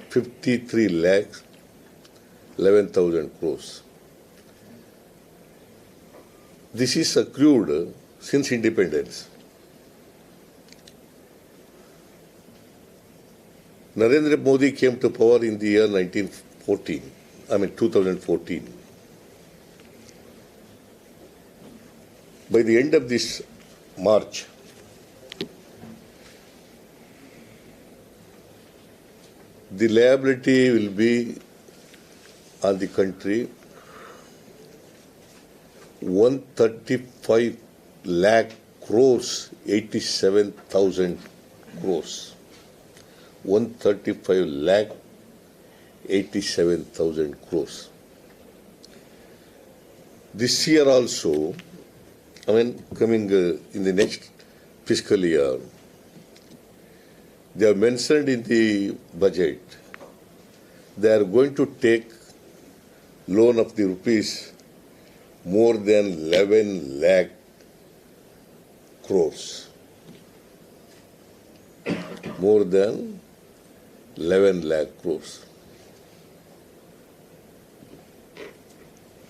53,11,000 crores. This is accrued since independence. Narendra Modi came to power in the year 2014. By the end of this March, the liability will be on the country 135 lakh crores, 87,000 crores. 135 lakh 87,000 crores. This year also, coming in the next fiscal year, they have mentioned in the budget they are going to take loan of the rupees more than 11 lakh crores. More than 11 lakh crores.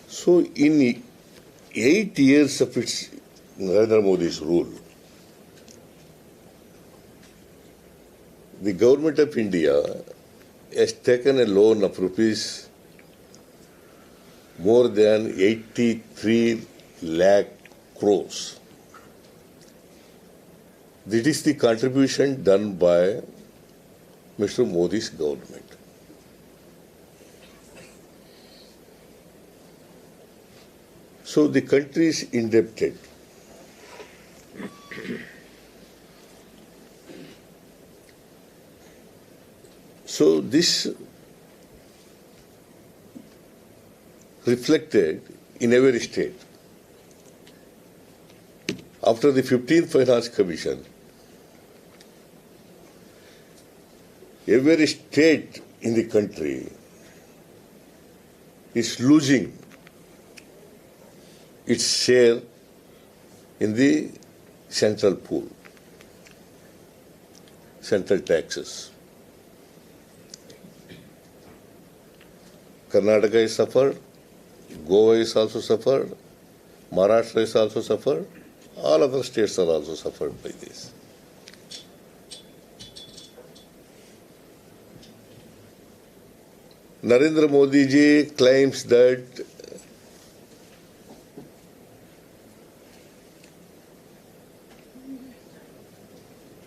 So in 8 years of its Narendra Modi's rule, the government of India has taken a loan of rupees more than 83 lakh crores. This is the contribution done by Mr. Modi's government. So the country is indebted. So this reflected in every state. After the 15th Finance Commission, every state in the country is losing its share in the central pool, central taxes. Karnataka has suffered, Goa has also suffered, Maharashtra has also suffered, all other states are also suffered by this. Narendra Modi ji claims that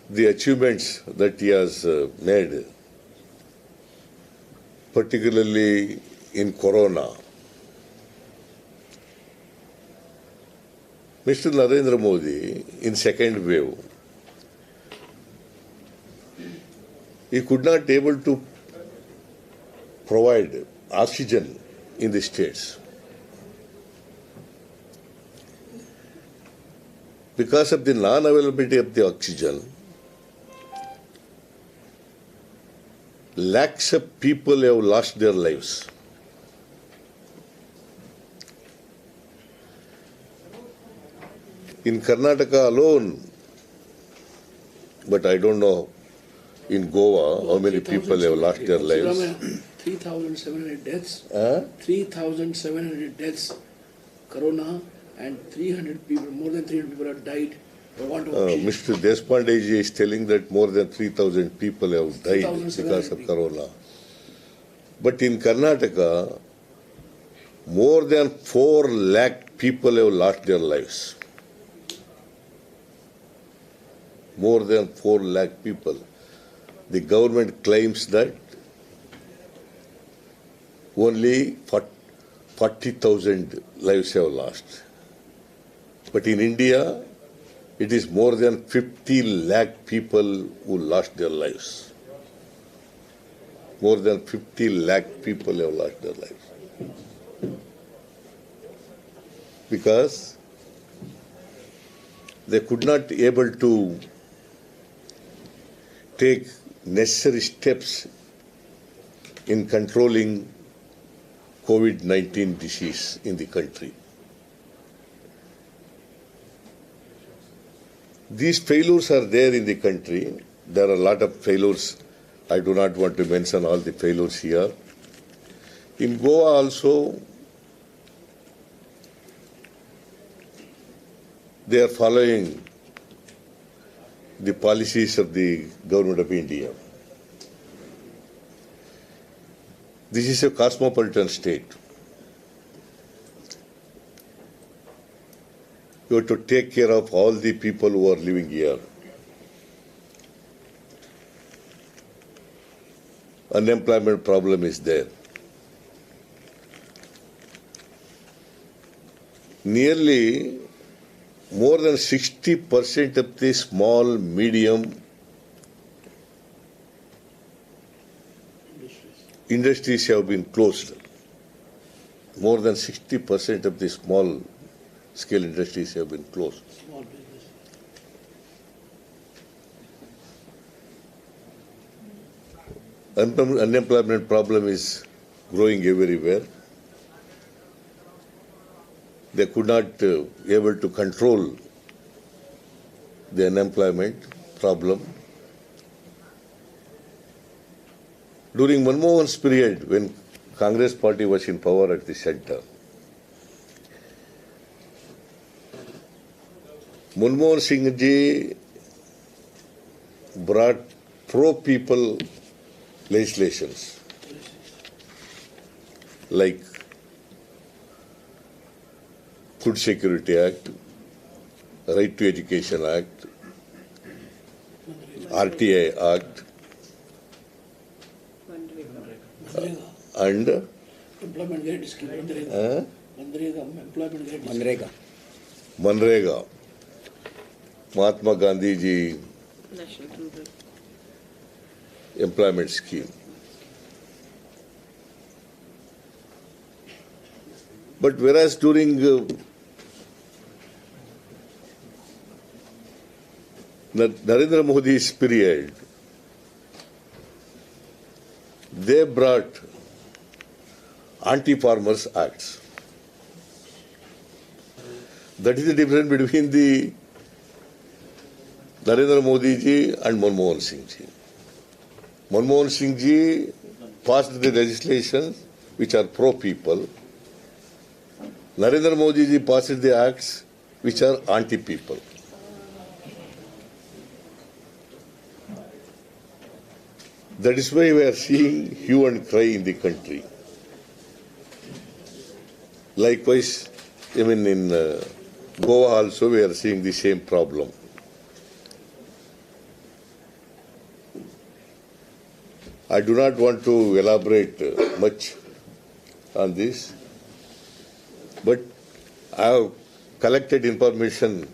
the achievements that he has made, particularly in Corona, Mr. Narendra Modi, in second wave, he could not able to provide oxygen in the states. Because of the non-availability of the oxygen, lakhs of people have lost their lives. In Karnataka alone, but I don't know in Goa how many people have lost their lives. Siddaramaiah, 3,700 deaths. 3,700 deaths, Corona, and 300 people, more than 300 people have died for want of oxygen. Mr. Deshpande ji is telling that more than 3,000 people have died because of Corona. But in Karnataka, more than 4 lakh people have lost their lives. More than 4 lakh people. The government claims that only 40,000 lives have lost. But in India, it is more than 50 lakh people who lost their lives. More than 50 lakh people have lost their lives. Because they could not able to take necessary steps in controlling COVID-19 disease in the country. These failures are there in the country. There are a lot of failures. I do not want to mention all the failures here. In Goa also, they are following the policies of the government of India. This is a cosmopolitan state. You have to take care of all the people who are living here. Unemployment problem is there. Nearly more than 60% of the small, medium industries have been closed. More than 60% of the small scale industries have been closed. Small business. Unemployment problem is growing everywhere. They could not able to control the unemployment problem. During Manmohan's period, when Congress party was in power at the center, Manmohan Singh ji brought pro-people legislations like Food Security Act, Right to Education Act, RTI Act, and Employment Guarantee Scheme. Manrega. Employment Guarantee Scheme. Manrega. Mahatma Gandhi ji employment scheme. But whereas during Narendra Modi's period, they brought anti-farmers acts. That is the difference between the Narendra Modi ji and Manmohan Singh ji. Manmohan Singh ji passed the legislations which are pro-people. Narendra Modi ji passed the acts which are anti-people. That is why we are seeing hue and cry in the country. Likewise, even in Goa also we are seeing the same problem. I do not want to elaborate much on this, but I have collected information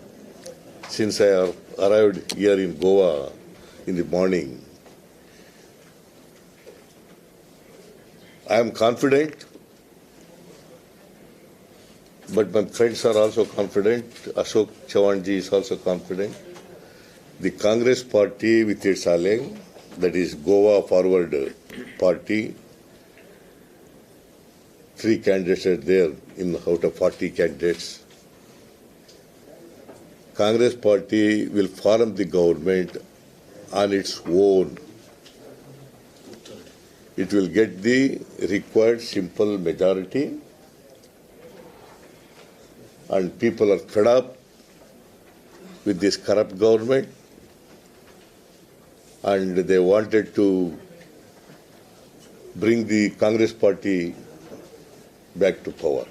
since I have arrived here in Goa in the morning. I am confident, but my friends are also confident. Ashok Chavan ji is also confident. The Congress party with its alliance, that is Goa Forward Party, 3 candidates are there out of 40 candidates. Congress party will form the government on its own. It will get the required simple majority, and people are fed up with this corrupt government, and they wanted to bring the Congress party back to power.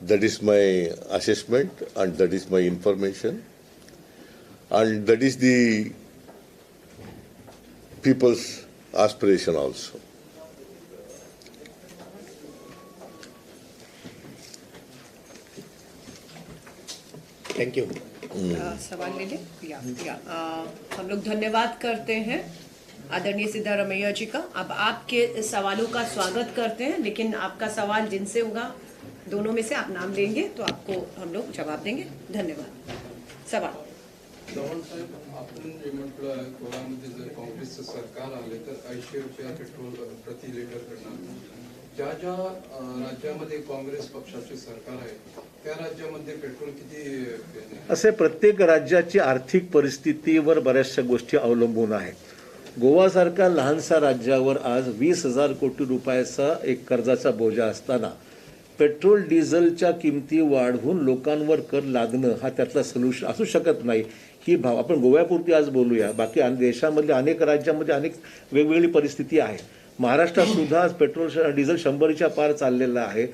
That is my assessment and that is my information, and that is the people's aspiration also. Thank you. सवाल ले लें हम लोग धन्यवाद करते हैं आदरणीय सिद्धारमैया जी का। अब आपके सवालों का स्वागत करते हैं, लेकिन आपका सवाल जिनसे होगा दोनों में से आप नाम लेंगे तो आपको हम लोग जवाब देंगे। धन्यवाद। सवाल चव्हाण साहेब, आपण जे म्हटलं गोव्यामध्ये जर काँग्रेसचं सरकार आले तर 80 रुपया पेट्रोल प्रति लिटर करणार। ज्या ज्या राज्यामध्ये काँग्रेस पक्षाचे सरकार आहे त्या राज्यामध्ये पेट्रोल किती असे प्रत्येक राज्याची आर्थिक परिस्थितीवर बऱ्याचशा गोष्टी अवलंबून आहे। गोवासारख्या लहानसा राज्यावर आज 20,000 कोटी रुपयाचा एक कर्जाचा बोजा असताना पेट्रोल डिझेलच्या किमती वाढवून लोकांवर कर लादणं हा त्यातला सोल्युशन असू शकत नाही। ही भाव आपण गोव्यापुरती आज बोलूया, बाकी देशामधल्या अनेक राज्यांमध्ये अनेक वेगवेगळी परिस्थिती आहे। महाराष्ट्रात सुद्धा पेट्रोल डिझेल 100च्या पार चाललेला आहे,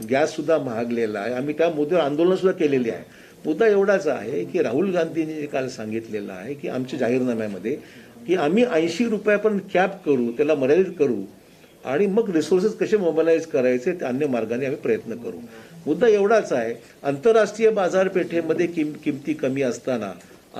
गॅस सुद्धा महागलेला आहे. आम्ही त्या मुद्द्यावर आंदोलन सुद्धा केलेले आहे. मुद्दा एवढाच आहे की राहुल गांधींनी जे काल सांगितलेलं आहे की आमच्या जाहीरनाम्यामध्ये की आम्ही 80 रुपये पण कॅप करू, त्याला मर्यादित करू आणि मग रिसोर्सेस कसे मोबिलाइज करायचे ते अन्य मार्गाने आम्ही प्रयत्न करू. मुद्दा एवढाच आहे, आंतरराष्ट्रीय बाजारपेठेमध्ये किमती कमी असताना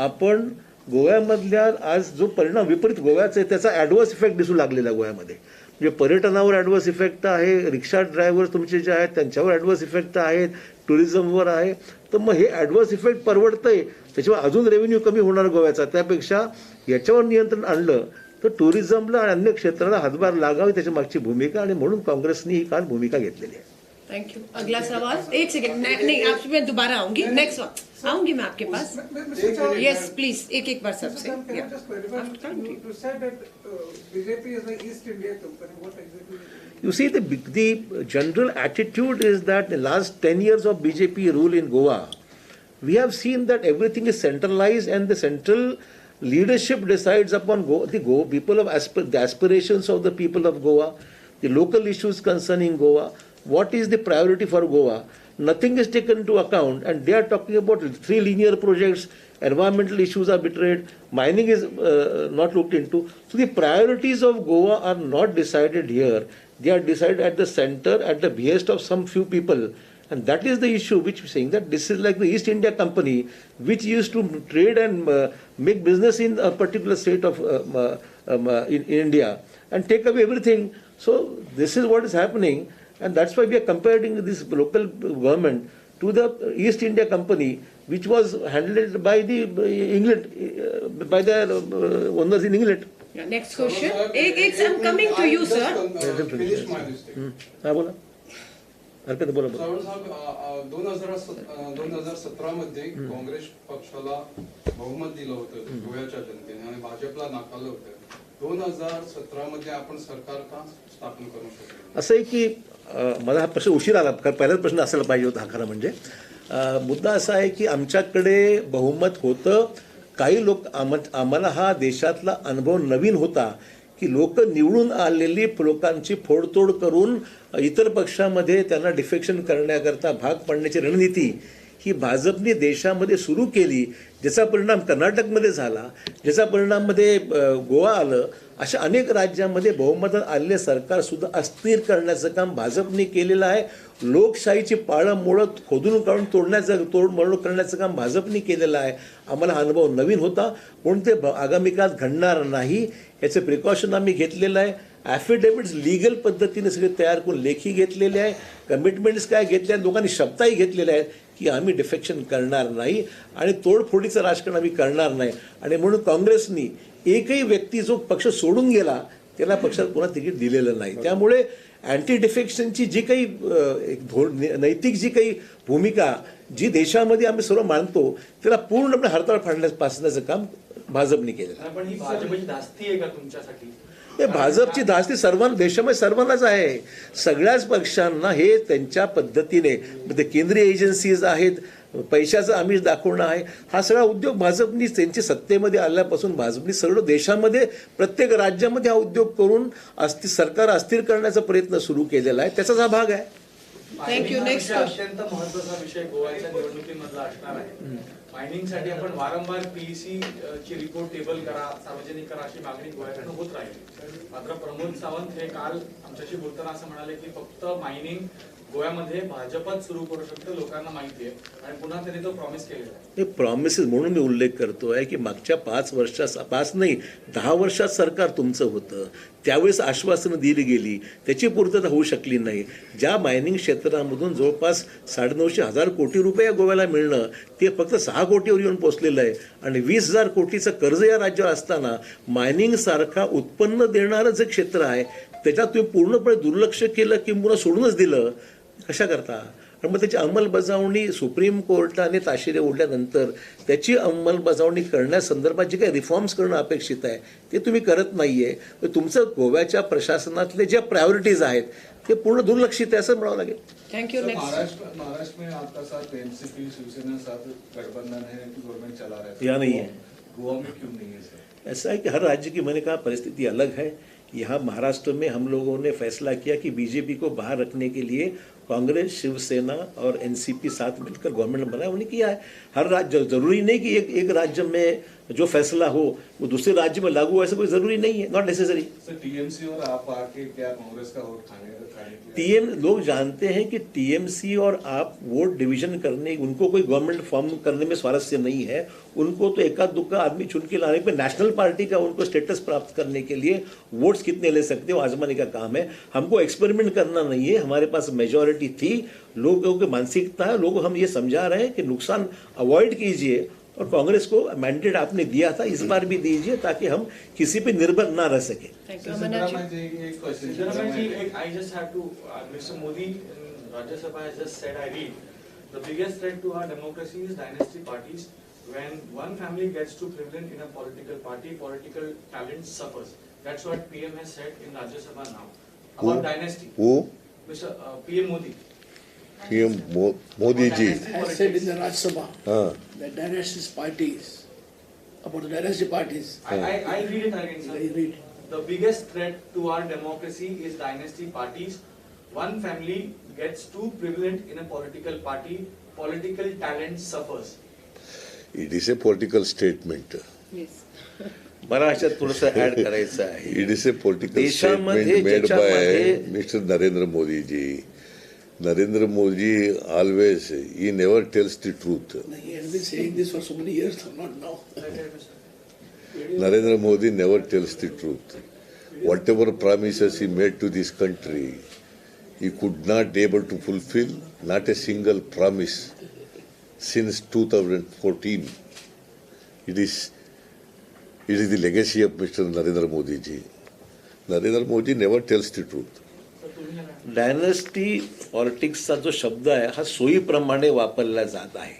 आपण गोव्यामधल्या आज जो परिणाम विपरीत गोव्याचा आहे त्याचा ॲडव्हर्स इफेक्ट दिसू लागलेला गोव्यामध्ये. म्हणजे पर्यटनावर ॲडव्हर्स इफेक्ट आहे, रिक्षा ड्रायव्हर्स तुमचे जे आहेत त्यांच्यावर ॲडव्हर्स इफेक्ट आहेत, टुरिझमवर आहे. तर मग हे ॲडव्हर्स इफेक्ट परवडतंय, त्याच्यावर अजून रेव्हेन्यू कमी होणार गोव्याचा. त्यापेक्षा याच्यावर नियंत्रण आणलं तर टुरिझमला आणि अन्य क्षेत्राला हातभार लागावी, त्याच्या मागची भूमिका, आणि म्हणून काँग्रेसने ही काल भूमिका घेतलेली आहे. Thank you. अगला सवाल. एक सेकंड. नहीं, आपसे मैं दोबारा आऊंगी. नेक्स्ट वन आऊंगी मैं आपके पास. यस प्लीज, एक बार सबसे. You see, the general attitude is that the last 10 years of BJP rule in Goa, we have seen that everything is centralized and the central leadership decides upon the people of the aspirations of the people of Goa, the local issues concerning Goa, what is the priority for Goa. Nothing is taken into account, and they are talking about 3 linear projects, environmental issues are betrayed, mining is not looked into. So the priorities of Goa are not decided here. They are decided at the center, at the behest of some few people. And that is the issue which we are saying, that this is like the East India Company, which used to trade and make business in a particular state of in India and take away everything. So this is what is happening, and that's why we are comparing this local government to the East India Company, which was handled by the England, by the owners in England. Next question. एक I'm coming to you, sir. Finish my mistake. हा बोला. हरकत बोला. चव्हाण साहेब, 2017 मध्ये काँग्रेस पक्षाला बहुमत दिलं होतं गोव्याच्या जनतेने आणि भाजपला नाकारलं होतं. 2017 मध्ये आपण सरकार का स्थापन करू शकतो? असं आहे की मला हा प्रश्न उशीर आला, पहिलाच प्रश्न असायला पाहिजे होता हा खरं म्हणजे. मुद्दा असा आहे की आमच्याकडे बहुमत होतं. काही लोक आम्हाला हा देशातला अनुभव नवीन होता की लोक निवडून आलेली लोकांची फोडतोड करून इतर पक्षामध्ये त्यांना डिफेक्शन करण्याकरता भाग पाडण्याची रणनीती ही भाजपने देशामध्ये सुरू केली, ज्याचा परिणाम कर्नाटकमध्ये झाला, ज्याचा परिणाममध्ये गोवा आलं. अशा अनेक राज्यांमध्ये बहुमतात आलेले सरकारसुद्धा अस्थिर करण्याचं काम भाजपने केलेलं आहे. लोकशाहीची पाळं मुळं खोदून काढून तोडमोड करण्याचं काम भाजपने केलेलं आहे. आम्हाला अनुभव नवीन होता, म्हणून ते आगामी काळात घडणार नाही याचं प्रिकॉशन आम्ही घेतलेलं आहे. ॲफिडेव्हिट्स लिगल पद्धतीने सगळे तयार करून लेखी घेतलेले आहे. कमिटमेंट्स काय घेतल्या, लोकांनी शब्दही घेतलेले आहेत की आम्ही डिफेक्शन करणार नाही आणि तोडफोडीचं राजकारण आम्ही करणार नाही. आणि म्हणून काँग्रेसनी एकही व्यक्ती जो पक्ष सोडून गेला त्याला पक्षात पुन्हा तिकीट दिलेलं नाही. त्यामुळे अँटी डिफेक्शनची जी काही नैतिक जी काही भूमिका जी देशामध्ये आम्ही सर्व मानतो त्याला पूर्णपणे हरताळ पाडण्याचं काम भाजपने केलेलं. पण ही भाजपची धास्ती आहे का तुमच्यासाठी? हे भाजपची धास्ती सर्वांना देशामध्ये सर्वांनाच आहे. सगळ्याच पक्षांना हे त्यांच्या पद्धतीने ते केंद्रीय एजन्सीज आहेत, पैशाचं आमिष दाखवणं आहे. हा सगळा उद्योग भाजपनी त्यांची सत्तेमध्ये आल्यापासून भाजपनी सगळं देशामध्ये प्रत्येक राज्यामध्ये हा उद्योग करून सरकार अस्थिर करण्याचा प्रयत्न सुरू केलेला आहे. त्याचाच हा भाग आहे. थँक्यू. नेक्स्ट अत्यंत महत्त्वाचा विषय गोव्याच्या निवडणुकीमधला असणार आहे. मायनिंगसाठी आपण वारंवार पीईसी ची रिपोर्ट टेबल करा, सार्वजनिक करा अशी मागणी गोव्याकडून होत राहील. मात्र प्रमोद सावंत हे काल आमच्याशी बोलताना असं म्हणाले की फक्त मायनिंग गोव्यामध्ये भाजपच सुरू करू शकतो, लोकांना माहिती आहे, आणि पुन्हा त्यांनी तो प्रॉमिस केलेला आहे. हे प्रॉमिसेस म्हणून मी उल्लेख करतोय की मागच्या 10 वर्षात सरकार तुमचं होतं, त्यावेळेस आश्वासनं दिली गेली, त्याची पूर्तता होऊ शकली नाही. ज्या मायनिंग क्षेत्रामधून जवळपास 950,000 कोटी रुपये गोव्याला मिळणं ते फक्त 6 कोटीवर येऊन पोचलेलं आहे. आणि 20,000 कोटीचं कर्ज या राज्यावर असताना मायनिंग सारखा उत्पन्न देणारं जे क्षेत्र आहे त्याच्यात तुम्ही पूर्णपणे दुर्लक्ष केलं किंवा सोडूनच दिलं. कशा करता? आणि मग त्याची अंमलबजावणी सुप्रीम कोर्टाने ताशेरे ओढल्यानंतर त्याची अंमलबजावणी करण्यासंदर्भात जे काही रिफॉर्म्स करणं अपेक्षित आहे ते तुम्ही करत नाही आहे. तुमचं गोव्याच्या प्रशासनातले ज्या प्रायोरिटीज आहेत ते पूर्ण दुर्लक्षित आहे असं म्हणावं लागेल. थँक्यू. महाराष्ट्र में आपका साथ एनसीपी शिवसेना साथ गठबंधन है, गवर्नमेंट चला रहा है, या नहीं है. गोवा में क्यों नहीं है सर? ऐसा है कि हर राज्य की मैंने कहा परिस्थिति अलग है. यहाँ महाराष्ट्र में हम लोगों ने फैसला किया कि बीजेपी को बाहर रखने के लिए कांग्रेस, शिवसेना और एनसीपी साथ मिलकर गवर्नमेंट बनाया, उन्होंने किया है। हर राज्य, जरूरी नहीं कि एक राज्य में जो फैसला हो वो दूसरे राज्य में लागू हो, ऐसा कोई जरूरी नहीं है, नॉट नेसेसरी। टीएमसी और आप आके क्या कांग्रेस का वोट खाने लोग जानते हैं कि टीएमसी और आप वोट डिवीजन करने, उनको कोई गवर्नमेंट फॉर्म करने में स्वारस्य नहीं है। उनको तो एका दुक्का आदमी चुन के लाने पे नेशनल पार्टी का उनको स्टेटस प्राप्त करने के लिए वोट्स कितने ले सकते हो आजमाने का काम है। हमको एक्सपेरिमेंट करना नहीं है। हमारे पास मेजॉरिटी थी, लोगों की मानसिकता है, लोगों हम ये समझा रहे हैं कि नुकसान अवॉइड कीजिए, और कांग्रेस को मैंडेट आपने दिया था, इस बार भी दीजिए ताकि हम किसी पे निर्भर ना रह सके। I just have to, Mr. Modi in Rajya Sabha has just said, I read, the biggest threat to our democracy is dynasty parties. When one family gets too prevalent in a political party, political talent suffers. That's what PM has said in Rajya Sabha now. About dynasty. Who? Mr. PM Modi. PM Modi ji. Has said in the Rajya Sabha that dynasty parties, about the dynasty parties. I read it again, sir. I read. The biggest threat to our democracy is dynasty parties. One family gets too prevalent in a political party, political talent suffers. It is a political statement. Yes. मला ह्याच्यात थोडंसं add करायचं आहे. It is a political देशामध्ये statement made by ज्याच्यामध्ये Mr. Narendra Modi ji. Narendra Modi always, he never tells the truth. He has been saying this for so many years, not now. Narendra Modi never tells the truth. Whatever promises he made to this country, he could not be able to fulfill, not a single promise since 2014. It is the legacy of Mr. Narendra Modi ji. Narendra Modi never tells the truth. Dynasty पॉलिटिक्सचा जो शब्द आहे हा सोयीप्रमाणे वापरला जात आहे.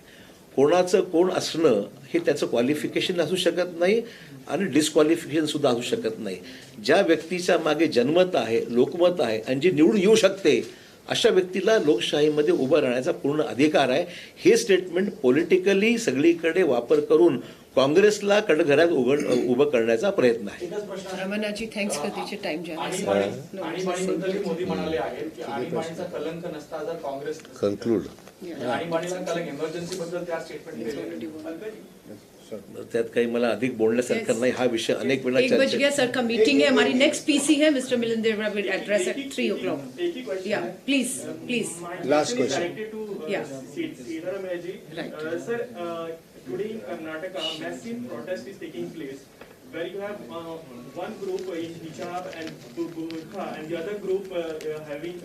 कोणाचं कोण असणं हे त्याचं क्वालिफिकेशन असू शकत नाही आणि डिस्क्वालिफिकेशन सुद्धा असू शकत नाही. ज्या व्यक्तीच्या मागे जनमत आहे, लोकमत आहे आणि जी निवडून येऊ शकते अशा व्यक्तीला लोकशाहीमध्ये उभं राहण्याचा पूर्ण अधिकार आहे. हे स्टेटमेंट पॉलिटिकली सगळीकडे वापर करून काँग्रेसला कडघरात उभं करण्याचा प्रयत्न आहे. रमणाजी, थँक्स फॉर तिचे टाइम आणीबाणीबद्दल मोदी म्हणाले आहेत की आणीबाणीचा कलंक नसता जर काँग्रेस Conclude. आणीबाणीचा कलंक इमर्जन्सी बद्दल त्या स्टेटमेंट. त्यात काही मला अधिक बोलण्यासारखं नाही. हा विषय अनेक वेळा 1 बज गया सर का मीटिंग है. हमारी नेक्स्ट पीसी है mister Milind Deora will address at 3 o'clock. या please Last question. Yeah. Siddaramaiah ji, Right. Sir, today in Karnataka, massive protest is taking place, where you have one group in hijab and burqa, and the other group having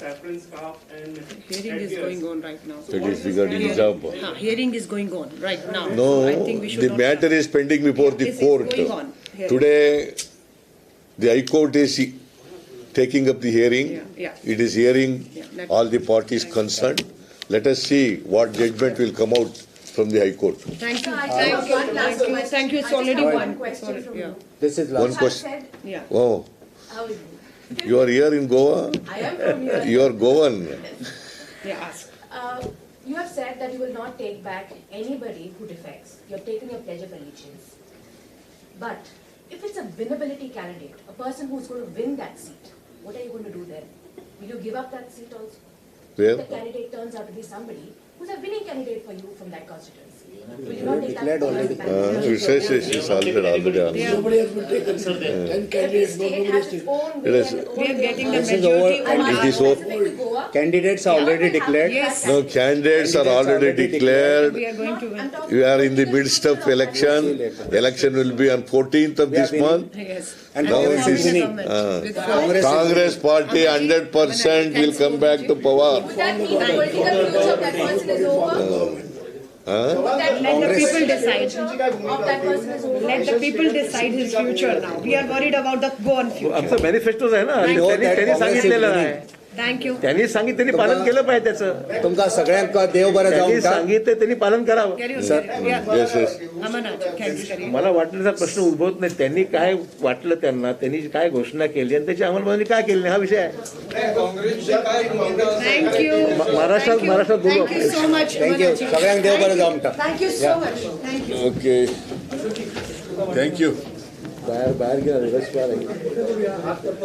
saffron scarf and Hearing is going on right now. That is regarding hijab. Hearing is going on right now. No, So I think we should the not. matter is pending before the It's court. going on. Hearing. Today, the High Court is taking up the hearing. Yeah. It is hearing Yeah. all the parties concerned. Let us see what judgment will come out from the High Court. Thank you. One Thank you. last Thank you. question. Thank you. It's I just already have one. one question from Yeah. you. This is One last. question. Said, Yeah. Oh, how is it? you are here in Goa? I am from here. You are Goan. Yeah. Ask. You have said that you will not take back anybody who defects. You have taken your pledge of allegiance. But if it's a winnability candidate, a person who's going to win that seat, what are you going to do then? Will you give up that seat also? Where? If the candidate turns out to be somebody who's a winning candidate for you from that constituency, will you not take Declared that already. back? She says it's already answered. Nobody has been taken. 10 Every candidates, state nobody has has its taken. own way It is- and own We are way getting of the This is majority over. And on It our is over. specific to Goa, Candidates are already declared. Yes. No, candidates are already declared. We are going to win. I'm talking We are in the about midst of election. Election will be on 14th of We are this winning. month. Yes. And we Congress form is the winning. government with four. Congress is Congress party 100% will come back to power. Would that mean the political future of that person is over? Huh? Would that mean Let the the people political decide. future of that person is over? Let the people decide his future now. We are worried about the gone future. आमचं मॅनिफेस्टोच आहे ना. We know that त्यांनी Congress is सांगितलेलं winning. आहे. Thank you. त्यांनी सांगितलं, त्यांनी पालन केलं पाहिजे त्याचं. तुमका सगळ्यांका देव बरं त्यांनी जाऊं का? सांगितलं त्यांनी पालन करावं. Carry on. Sir. Yeah. Yes, yes. Amanat, thanks. Carry on. मला वाटण्याचा प्रश्न उद्भवत नाही. त्यांनी काय वाटलं त्यांना, त्यांनी काय घोषणा केली आणि त्याची अंमलबजावणी काय केली नाही, हा विषय आहे. काँग्रेसचे काय भूमिका असेल? Thank you. महाराष्ट्रात बोलू Thank you so much. Thank you. Amanat ji. सगळ्यांक देव बरं जाऊं का? Thank you so much. Thank you. Okay. Thank you. बाहेर बाहेर गेला रस